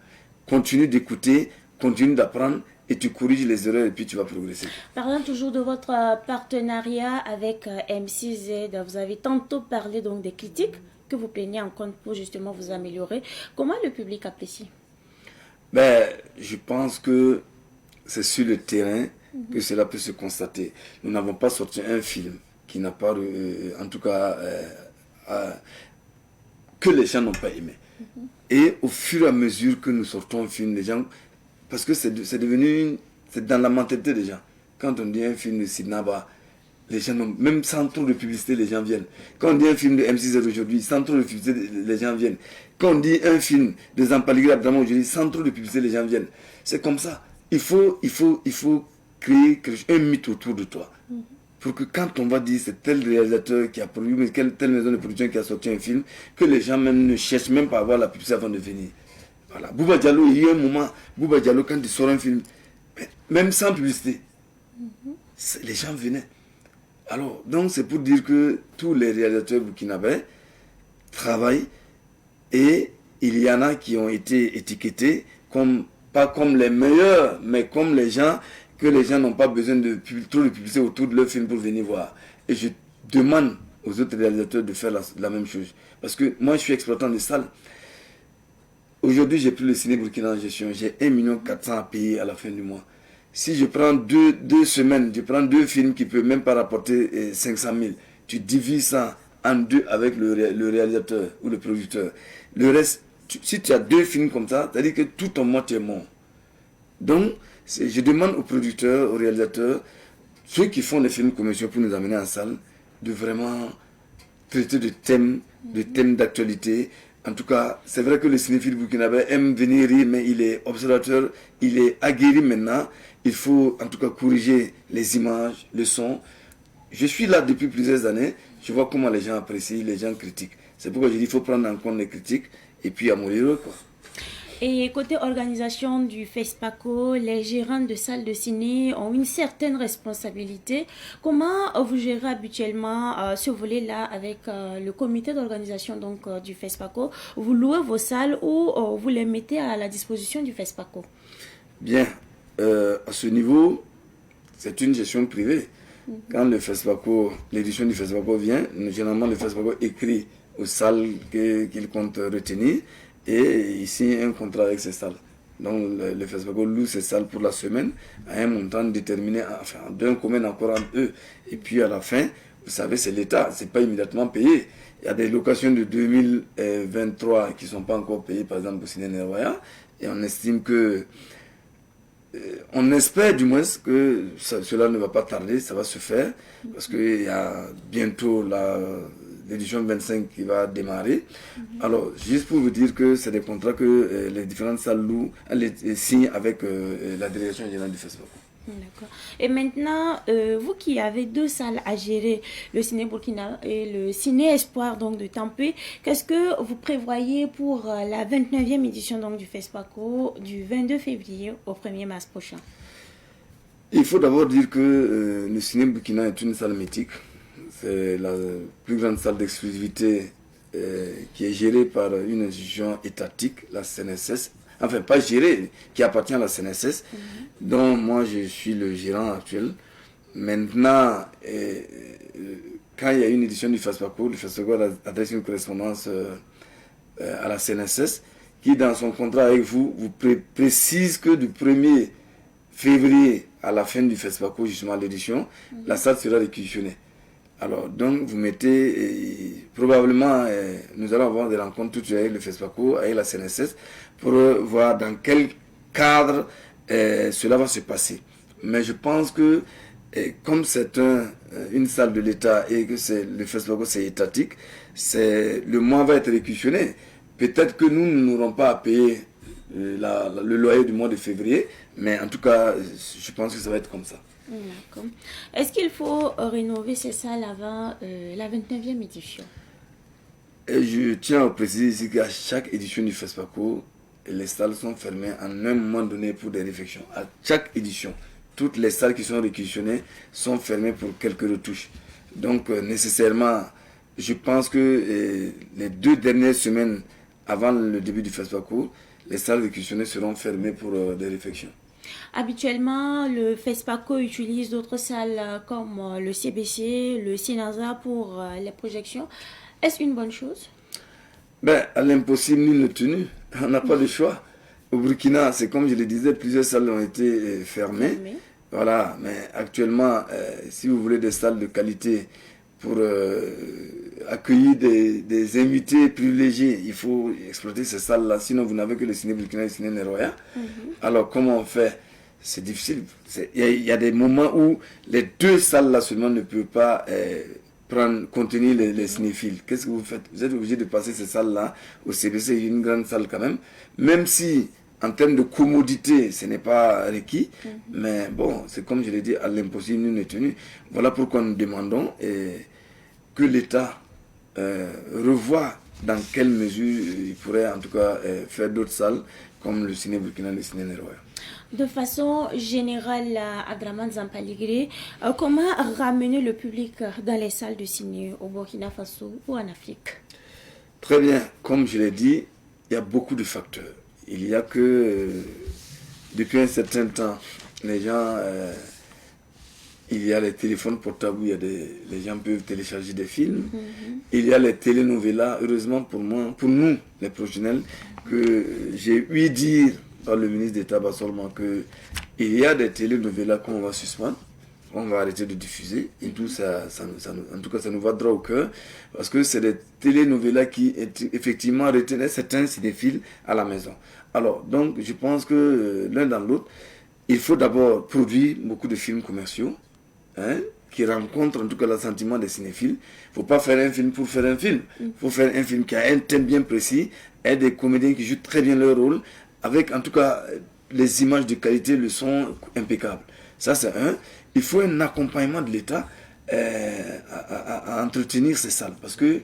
Continue d'écouter, continue d'apprendre et tu corriges les erreurs et puis tu vas progresser. Parlant toujours de votre partenariat avec M6Z, vous avez tantôt parlé donc des critiques que vous prenez en compte pour justement vous améliorer. Comment le public apprécie? Je pense que c'est sur le terrain que cela peut se constater. Nous n'avons pas sorti un film qui n'a pas, en tout cas, que les gens n'ont pas aimé. Et au fur et à mesure que nous sortons un film, les gens, parce que c'est devenu, c'est dans la mentalité des gens. Quand on dit un film de Sidnaba, les gens, même sans trop de publicité, les gens viennent. Quand on dit un film de M6Z aujourd'hui, sans trop de publicité, les gens viennent. Quand on dit un film de Zampaligré Abdraman aujourd'hui, sans trop de publicité, les gens viennent. C'est comme ça. Il faut créer un mythe autour de toi. Pour que quand on va dire c'est tel réalisateur qui a produit, mais telle maison de production qui a sorti un film, que les gens même ne cherchent même pas à voir la publicité avant de venir. Voilà. Bouba Diallo, il y a eu un moment, Bouba Diallo, quand il sort un film, même sans publicité, les gens venaient. Alors, donc c'est pour dire que tous les réalisateurs burkinabés travaillent et il y en a qui ont été étiquetés pas comme les meilleurs, mais comme les gens que les gens n'ont pas besoin de trop de publicité autour de leur film pour venir voir. Et je demande aux autres réalisateurs de faire la même chose. Parce que moi, je suis exploitant de salles. Aujourd'hui, j'ai pris le ciné burkina en gestion. J'ai 1,4 million à payer à la fin du mois. Si je prends deux semaines, je prends 2 films qui ne peuvent même pas rapporter 500 000, tu divises ça en 2 avec le réalisateur ou le producteur. Le reste, si tu as 2 films comme ça, c'est-à-dire que tout ton mois, tu es mort. Donc, je demande aux producteurs, aux réalisateurs, ceux qui font les films commerciaux pour nous amener en salle, de vraiment traiter de thèmes d'actualité. En tout cas, c'est vrai que le cinéphile burkinabé aime venir rire, mais il est observateur, il est aguerri maintenant. Il faut en tout cas corriger les images, le son. Je suis là depuis plusieurs années, je vois comment les gens apprécient, les gens critiquent. C'est pourquoi je dis qu'il faut prendre en compte les critiques et puis améliorer, quoi. Et côté organisation du FESPACO, les gérants de salles de ciné ont une certaine responsabilité. Comment vous gérez habituellement ce volet-là avec le comité d'organisation du FESPACO? Vous louez vos salles ou vous les mettez à la disposition du FESPACO? Bien, à ce niveau, c'est une gestion privée. Quand le FESPACO, l'édition du FESPACO vient, généralement le FESPACO écrit aux salles qu'il compte retenir. Et il signe un contrat avec ces salles. Donc le FESPACO loue ces salles pour la semaine à un montant déterminé, enfin d'un commun accord entre eux. Et puis à la fin, vous savez, c'est l'État, c'est pas immédiatement payé. Il y a des locations de 2023 qui ne sont pas encore payées, par exemple au Ciné Nerwaya. Et on estime que on espère du moins que cela ne va pas tarder, ça va se faire, parce qu'il y a bientôt l'édition 25 qui va démarrer. Alors, juste pour vous dire que c'est des contrats que les différentes salles signent avec la direction générale du festival. D'accord. Et maintenant, vous qui avez 2 salles à gérer, le Ciné Burkina et le Ciné Espoir donc, de Tampé, qu'est-ce que vous prévoyez pour la 29e édition donc, du FESPACO du 22 février au 1er mars prochain? Il faut d'abord dire que le Ciné Burkina est une salle mythique. C'est la plus grande salle d'exclusivité qui est gérée par une institution étatique, la CNSS. Enfin, pas gérée, qui appartient à la CNSS, dont moi je suis le gérant actuel. Maintenant, quand il y a une édition du FESPACO, le FESPACO adresse une correspondance à la CNSS qui, dans son contrat avec vous, précise que du 1er février à la fin du FESPACO, justement l'édition, la salle sera réquisitionnée. Alors, donc, vous mettez, probablement, nous allons avoir des rencontres toutes avec le FESPACO, avec la CNSS, pour voir dans quel cadre cela va se passer. Mais je pense que, comme c'est une salle de l'État et que le FESPACO c'est étatique, le mois va être réquisitionné. Peut-être que nous n'aurons pas à payer le loyer du mois de février, mais en tout cas, je pense que ça va être comme ça. D'accord. Est-ce qu'il faut rénover ces salles avant la 29e édition? Et je tiens à préciser ici qu'à chaque édition du FESPACO, les salles sont fermées en un moment donné pour des réflexions. À chaque édition, toutes les salles qui sont réquisitionnées sont fermées pour quelques retouches. Donc, nécessairement, je pense que les 2 dernières semaines avant le début du FESPACO, les salles réquisitionnées seront fermées pour des réflexions. Habituellement, le FESPACO utilise d'autres salles comme le CBC, le CINASA pour les projections. Est-ce une bonne chose? À l'impossible, nul n'est tenu. On n'a pas le choix. Au Burkina, c'est comme je le disais, plusieurs salles ont été fermées. Voilà, mais actuellement, si vous voulez des salles de qualité pour accueillir des invités privilégiés, il faut exploiter ces salles-là. Sinon, vous n'avez que le Ciné Burkina et le Ciné Neroya. Alors, comment on fait? C'est difficile. Il y a des moments où les 2 salles-là seulement ne peuvent pas contenir les cinéphiles. Qu'est-ce que vous faites? Vous êtes obligé de passer ces salles-là au CBC, une grande salle quand même. Même si, en termes de commodité, ce n'est pas requis. Mais bon, c'est comme je l'ai dit, à l'impossible, nous n'est tenu. Voilà pourquoi nous demandons que l'État revoie dans quelle mesure il pourrait en tout cas faire d'autres salles comme le Ciné Burkina et le Ciné Neroya. De façon générale, à Draman Zampaligré, comment ramener le public dans les salles de ciné au Burkina Faso ou en Afrique? Très bien, comme je l'ai dit, il y a beaucoup de facteurs. Il y a que depuis un certain temps, les gens, il y a les téléphones portables où les gens peuvent télécharger des films. Il y a les telenovelas, heureusement pour nous, les professionnels, que j'ai ouï dire par le ministre d'État Bassolman qu'il y a des telenovelas qu'on va suspendre, on va arrêter de diffuser, et tout ça, en tout cas ça nous va droit au cœur, parce que c'est des telenovelas qui effectivement retenaient certains cinéphiles à la maison. Alors, donc, je pense que l'un dans l'autre, il faut d'abord produire beaucoup de films commerciaux, qui rencontrent en tout cas l'assentiment des cinéphiles. Il ne faut pas faire un film pour faire un film. Il faut faire un film qui a un thème bien précis, et des comédiens qui jouent très bien leur rôle, avec en tout cas les images de qualité, le son impeccable. Ça c'est un. Il faut un accompagnement de l'État à entretenir ces salles. Parce que,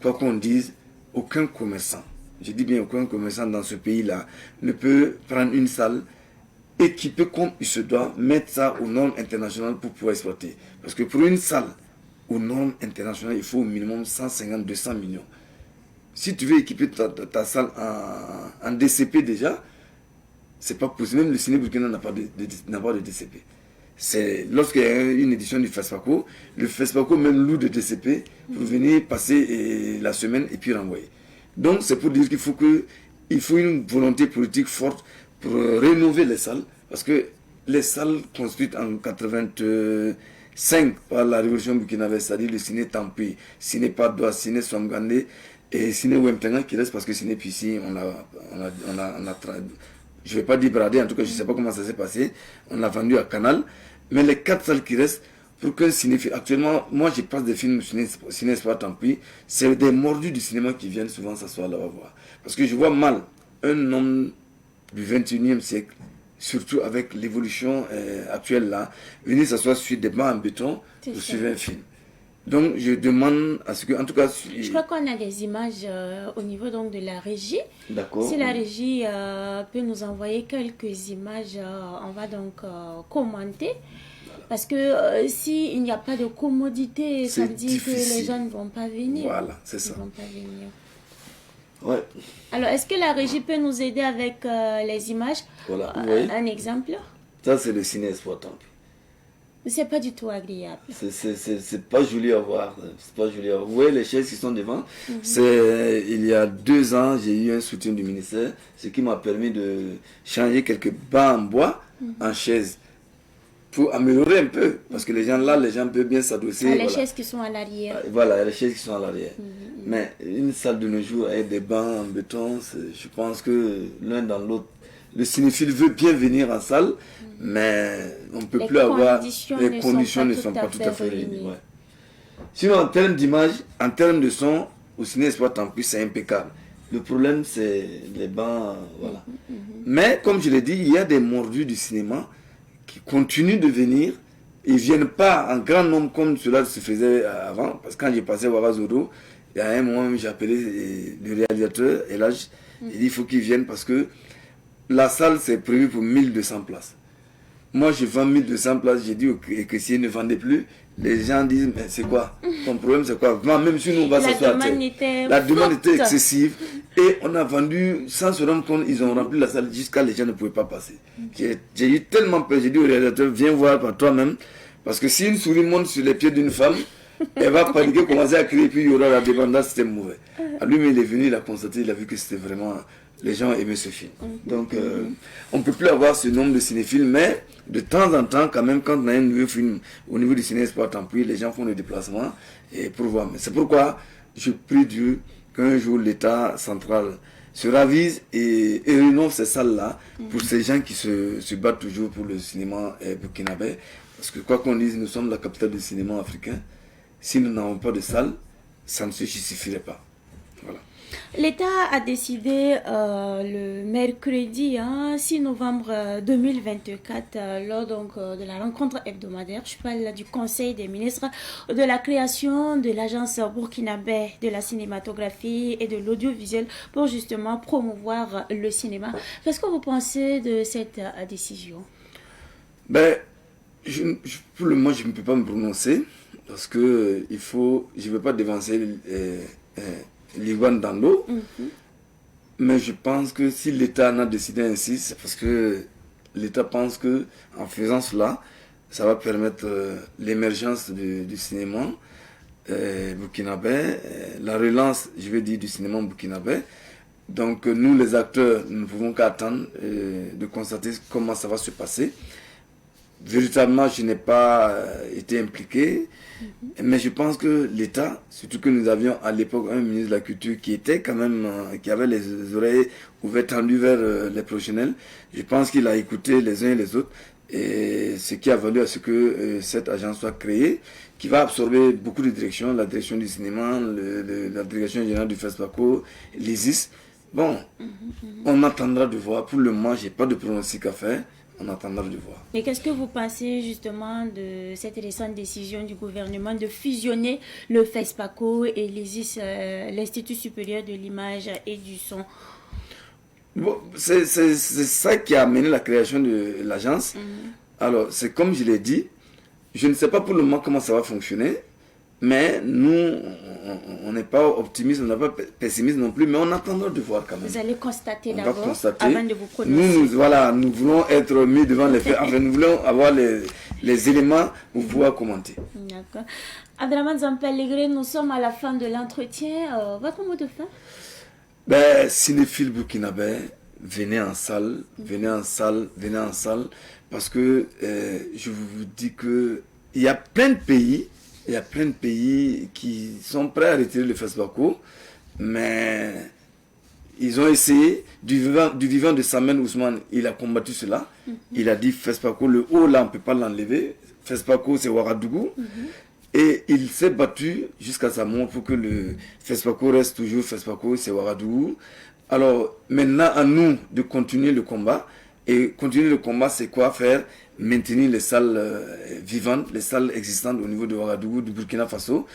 quoi qu'on dise, aucun commerçant, je dis bien aucun commerçant dans ce pays-là, ne peut prendre une salle, équiper comme il se doit, mettre ça aux normes internationales pour pouvoir exploiter. Parce que pour une salle aux normes internationales, il faut au minimum 150-200 millions. Si tu veux équiper ta salle en DCP déjà, c'est pas possible. Même le Ciné Burkina n'a pas de DCP. C'est lorsqu'il y a une édition du FESPACO, le FESPACO même loue de DCP pour venir passer la semaine et puis renvoyer. Donc c'est pour dire qu'il faut une volonté politique forte pour rénover les salles, parce que les salles construites en 85 par la révolution burkinabé, c'est-à-dire le Ciné Tampi, Ciné Padoua, Ciné Somgandé et Ciné Wemtenga qui reste parce que Ciné Pissi, je ne vais pas dire bradé, en tout cas je ne sais pas comment ça s'est passé, on l'a vendu à Canal, mais les 4 salles qui restent, pour qu'un cinéphile, actuellement, moi je passe des films ciné Espoir tant pis, c'est des mordus du cinéma qui viennent souvent s'asseoir là-bas voir. Parce que je vois mal un homme du 21e siècle, surtout avec l'évolution actuelle là, venir s'asseoir sur des bancs en béton pour suivre un film. Donc je demande à ce que, en tout cas... Je crois qu'on a des images au niveau donc de la régie. D'accord. Si la régie peut nous envoyer quelques images, on va donc commenter. Parce que s'il n'y a pas de commodité, ça veut dire que les gens ne vont pas venir. Voilà, c'est ça. Ils ne vont pas venir. Ouais. Alors, est-ce que la régie peut nous aider avec les images? Voilà, oui. Un exemple? Ça, c'est le ciné Espoir tant pis. C'est pas du tout agréable. C'est pas joli à voir. C'est pas joli à voir. Vous voyez les chaises qui sont devant. Il y a 2 ans, j'ai eu un soutien du ministère, ce qui m'a permis de changer quelques bancs en bois en chaises pour améliorer un peu. Parce que les gens peuvent bien s'adosser. Les chaises qui sont à l'arrière. Voilà, les chaises qui sont à l'arrière. Mais une salle de nos jours avec des bancs en béton, je pense que l'un dans l'autre, le cinéphile veut bien venir en salle, mais on ne peut plus avoir... Les conditions ne sont pas tout à fait réunies. Ouais. Sinon, en termes d'image, en termes de son, au ciné Espoir tant pis, c'est impeccable. Le problème, c'est les bancs, voilà. Mais, comme je l'ai dit, il y a des mordus du cinéma qui continuent de venir. Ils ne viennent pas en grand nombre comme cela se faisait avant. Parce que quand j'ai passé Ouagadougou, il y a un moment, j'ai appelé le réalisateur, et là, il dit il faut qu'ils viennent parce que la salle, c'est prévu pour 1200 places. Moi, je vends 1200 places. J'ai dit que s'ils ne vendaient plus, les gens disent, mais c'est quoi? Ton problème, c'est quoi? Même si nous, on va s'asseoir. La demande était excessive. Et on a vendu, sans se rendre compte, ils ont rempli la salle jusqu'à les gens ne pouvaient pas passer. J'ai eu tellement peur. J'ai dit au réalisateur, viens voir par toi-même. Parce que si une souris monte sur les pieds d'une femme, elle va paniquer, commencer à crier, puis il y aura la dépendance, c'était mauvais. Lui, il est venu, il a constaté, il a vu que c'était vraiment... Les gens aimaient ce film. Donc, on ne peut plus avoir ce nombre de cinéphiles, mais de temps en temps, quand même, quand on a un nouveau film au niveau du ciné Espoir tant pis, les gens font le déplacement et pour voir. Mais c'est pourquoi je prie Dieu qu'un jour l'État central se ravise et rénove ces salles-là pour ces gens qui se battent toujours pour le cinéma burkinabé. Parce que quoi qu'on dise, nous sommes la capitale du cinéma africain. Si nous n'avons pas de salle, ça ne se justifierait pas. Voilà. L'État a décidé le mercredi 6 novembre 2024, lors donc, de la rencontre hebdomadaire, je parle du Conseil des ministres, de la création de l'agence burkinabé de la cinématographie et de l'audiovisuel pour justement promouvoir le cinéma. Qu'est-ce que vous pensez de cette décision? Pour le moment, je ne peux pas me prononcer parce que je ne veux pas dévancer l'iguane dans l'eau. Mais je pense que si l'État en a décidé ainsi, c'est parce que l'État pense que en faisant cela, ça va permettre l'émergence du cinéma burkinabé, la relance, je veux dire, du cinéma burkinabé. Donc nous, les acteurs, nous ne pouvons qu'attendre de constater comment ça va se passer. Véritablement, je n'ai pas été impliqué, mais je pense que l'État, surtout que nous avions à l'époque un ministre de la Culture qui était quand même, qui avait les oreilles ouvertes tendues vers les professionnels, je pense qu'il a écouté les uns et les autres, et ce qui a valu à ce que cette agence soit créée, qui va absorber beaucoup de directions, la direction du cinéma, la direction générale du FESPACO, l'ISIS. Bon, on attendra de voir. Pour le moment, je n'ai pas de pronostic à faire. On attendra de voir. Et qu'est-ce que vous pensez justement de cette récente décision du gouvernement de fusionner le FESPACO et l'ISIS, l'Institut supérieur de l'image et du son? Bon, c'est ça qui a amené la création de l'agence. Alors, c'est comme je l'ai dit, je ne sais pas pour le moment comment ça va fonctionner, mais nous, on n'est pas optimiste, on n'est pas pessimiste non plus, mais on attendra de voir quand même. Vous allez constater d'abord avant de vous prononcer. Nous voulons être mis devant les faits, enfin, nous voulons avoir les éléments pour pouvoir commenter. D'accord. Abdraman Zampel-Legré, nous sommes à la fin de l'entretien. Votre mot de fin? Cinéphile burkinabé, venez en salle, parce que je vous dis que il y a plein de pays qui sont prêts à retirer le FESPACO, mais ils ont essayé, du vivant de Samen Ousmane, il a combattu cela. Il a dit Fespaco, le haut là, on ne peut pas l'enlever. Fespaco, c'est Ouagadougou. Et il s'est battu jusqu'à sa mort pour que le Fespaco reste toujours Fespaco, c'est Ouagadougou. Alors, maintenant, à nous de continuer le combat. Et continuer le combat, c'est quoi faire? Maintenir les salles vivantes, les salles existantes au niveau de Ouagadougou, du Burkina Faso.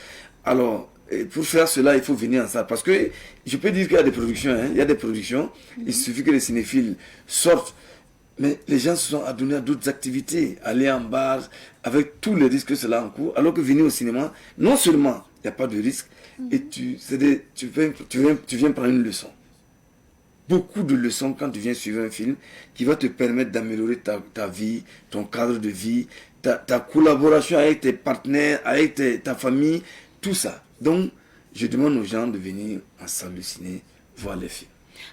Alors, pour faire cela, il faut venir en salle. Parce que je peux dire qu'il y a des productions. Hein, il y a des productions. Il suffit que les cinéphiles sortent. Mais les gens se sont adonnés à d'autres activités. Aller en bar, avec tous les risques que cela encourt. Alors que venir au cinéma, non seulement il n'y a pas de risque, et tu viens prendre une leçon. Beaucoup de leçons quand tu viens suivre un film qui va te permettre d'améliorer ta vie, ton cadre de vie, ta collaboration avec tes partenaires, avec ta famille, tout ça. Donc, je demande aux gens de venir en salle de ciné voir les films.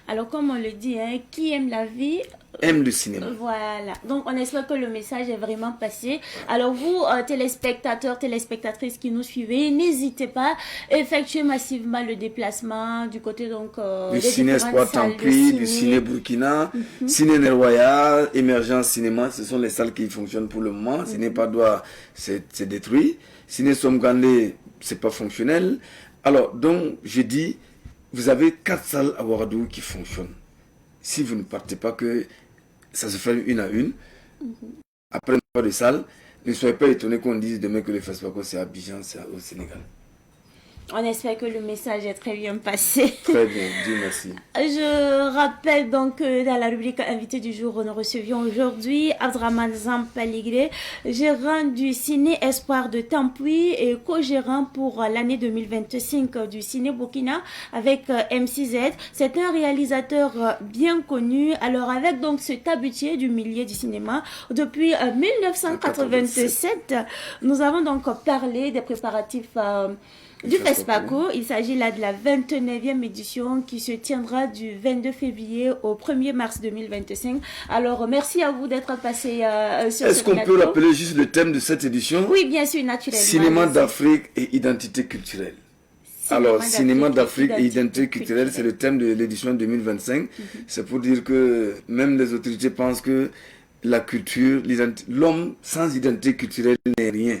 Alors, comme on le dit, hein, qui aime la vie aime le cinéma. Voilà. Donc, on espère que le message est vraiment passé. Alors, vous, téléspectateurs, téléspectatrices qui nous suivez, n'hésitez pas à effectuer massivement le déplacement du côté donc du Ciné Espoir Tampri, du Ciné Burkina, Ciné Nerwaya, Émergence Cinéma. Ce sont les salles qui fonctionnent pour le moment. Ciné Padoua, c'est détruit. Ciné Somgandé, c'est pas fonctionnel. Alors, donc, je dis, vous avez 4 salles à Ouagadougou qui fonctionnent. Si vous ne partez pas que ça se fait une à une, après pas de salle, ne soyez pas étonnés qu'on dise demain que le Fespaco c'est à Abidjan, c'est au Sénégal. On espère que le message est très bien passé. Très bien, Dieu merci. Je rappelle donc que dans la rubrique invité du jour, nous recevions aujourd'hui Abdraman Zampaligré, gérant du Ciné Espoir de Tampui et co-gérant pour l'année 2025 du Ciné Burkina avec MC-Z. C'est un réalisateur bien connu. Alors avec donc cet habitué du milieu du cinéma depuis 1987, nous avons donc parlé des préparatifs du Fespaco. Il s'agit là de la 29e édition qui se tiendra du 22 février au 1er mars 2025. Alors, merci à vous d'être passé sur ce plateau. Est-ce qu'on peut rappeler juste le thème de cette édition? Oui, bien sûr, naturellement. Cinéma d'Afrique et identité culturelle. Alors, cinéma d'Afrique et identité culturelle, c'est le thème de l'édition 2025. C'est pour dire que même les autorités pensent que la culture, l'homme sans identité culturelle n'est rien.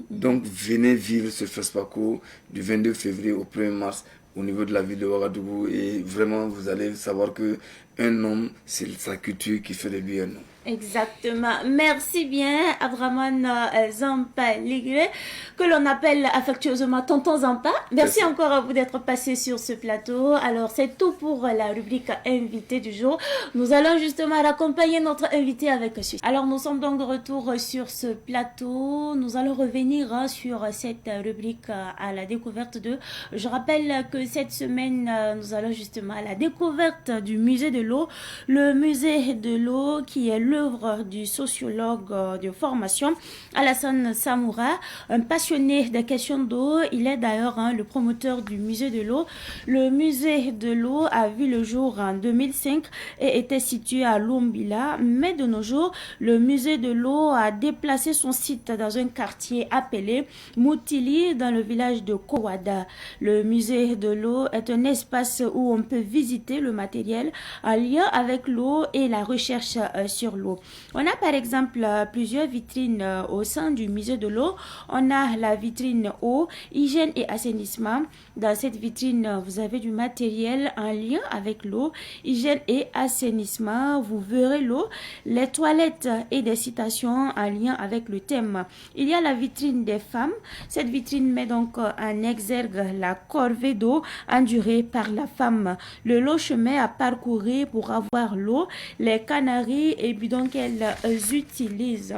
Donc venez vivre ce Fespaco du 22 février au 1er mars au niveau de la ville de Ouagadougou et vraiment vous allez savoir que un homme, c'est sa culture qui fait de lui un homme. Exactement. Merci bien, Abdraman Zampa Ligré, que l'on appelle affectueusement Tonton Zampa. Merci encore à vous d'être passé sur ce plateau. Alors, c'est tout pour la rubrique invité du jour. Nous allons justement accompagner notre invité avec suite. Alors, nous sommes donc de retour sur ce plateau. Nous allons revenir sur cette rubrique à la découverte de... Je rappelle que cette semaine, nous allons justement à la découverte du musée de l'eau. Le musée de l'eau qui est l'œuvre du sociologue de formation Alassane Samoura, un passionné des questions d'eau. Il est d'ailleurs le promoteur du musée de l'eau. Le musée de l'eau a vu le jour en 2005 et était situé à Lumbila, mais de nos jours, le musée de l'eau a déplacé son site dans un quartier appelé Moutili dans le village de Kowada. Le musée de l'eau est un espace où on peut visiter le matériel en lien avec l'eau et la recherche sur l'eau. On a par exemple plusieurs vitrines au sein du musée de l'eau. On a la vitrine eau, hygiène et assainissement. Dans cette vitrine, vous avez du matériel en lien avec l'eau, hygiène et assainissement. Vous verrez l'eau, les toilettes et des citations en lien avec le thème. Il y a la vitrine des femmes. Cette vitrine met donc en exergue la corvée d'eau endurée par la femme. Le long chemin à parcourir pour avoir l'eau, les canaries et bidons qu'elles utilisent.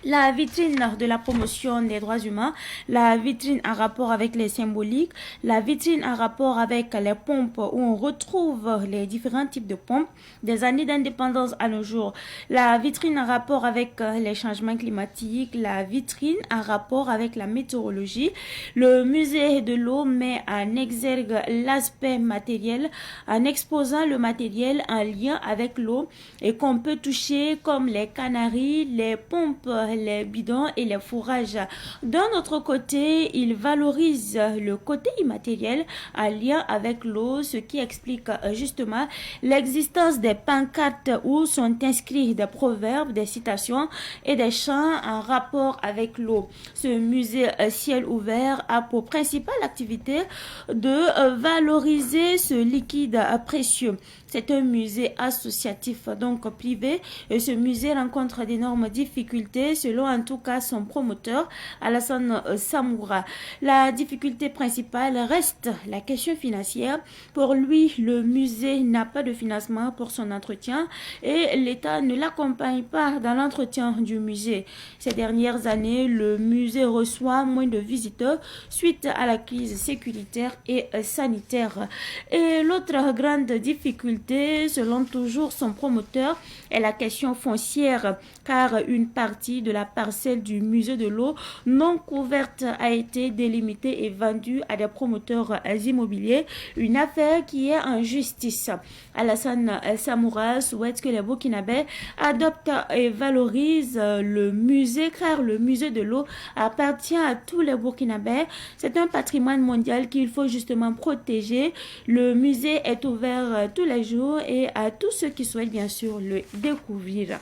La vitrine de la promotion des droits humains, la vitrine en rapport avec les symboliques, la vitrine en rapport avec les pompes où on retrouve les différents types de pompes des années d'indépendance à nos jours, la vitrine en rapport avec les changements climatiques, la vitrine en rapport avec la météorologie. Le musée de l'eau met en exergue l'aspect matériel en exposant le matériel en lien avec l'eau et qu'on peut toucher comme les canaries, les pompes, les bidons et les fourrages. D'un autre côté, il valorise le côté immatériel en lien avec l'eau, ce qui explique justement l'existence des pancartes où sont inscrits des proverbes, des citations et des chants en rapport avec l'eau. Ce musée ciel ouvert a pour principale activité de valoriser ce liquide précieux. C'est un musée associatif, donc privé, et ce musée rencontre d'énormes difficultés, selon en tout cas son promoteur, Alassane Samoura. La difficulté principale reste la question financière. Pour lui, le musée n'a pas de financement pour son entretien et l'État ne l'accompagne pas dans l'entretien du musée. Ces dernières années, le musée reçoit moins de visiteurs suite à la crise sécuritaire et sanitaire. Et l'autre grande difficulté, selon toujours son promoteur, est la question foncière, car une partie de la parcelle du musée de l'eau non couverte a été délimitée et vendue à des promoteurs immobiliers, une affaire qui est en justice. Alassane Samoura souhaite que les Burkinabés adoptent et valorisent le musée, car le musée de l'eau appartient à tous les Burkinabés. C'est un patrimoine mondial qu'il faut justement protéger. Le musée est ouvert tous les jours et à tous ceux qui souhaitent bien sûr le découvrir.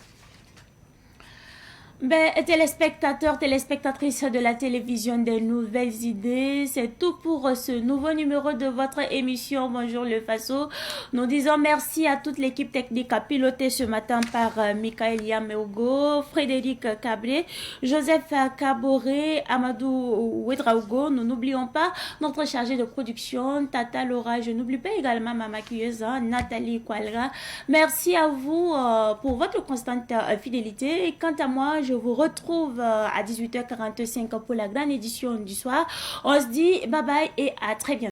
Téléspectateurs, téléspectatrices de la télévision des nouvelles idées, c'est tout pour ce nouveau numéro de votre émission Bonjour le Faso. Nous disons merci à toute l'équipe technique pilotée ce matin par Michael Yameogo, Frédéric Cabré, Joseph Caboré, Amadou Ouedraogo. Nous n'oublions pas notre chargée de production, Tata Laura. Je n'oublie pas également ma maquilleuse, Nathalie Qualra. Merci à vous pour votre constante fidélité. Et quant à moi, je vous retrouve à 18h45 pour la grande édition du soir. On se dit bye bye et à très bientôt.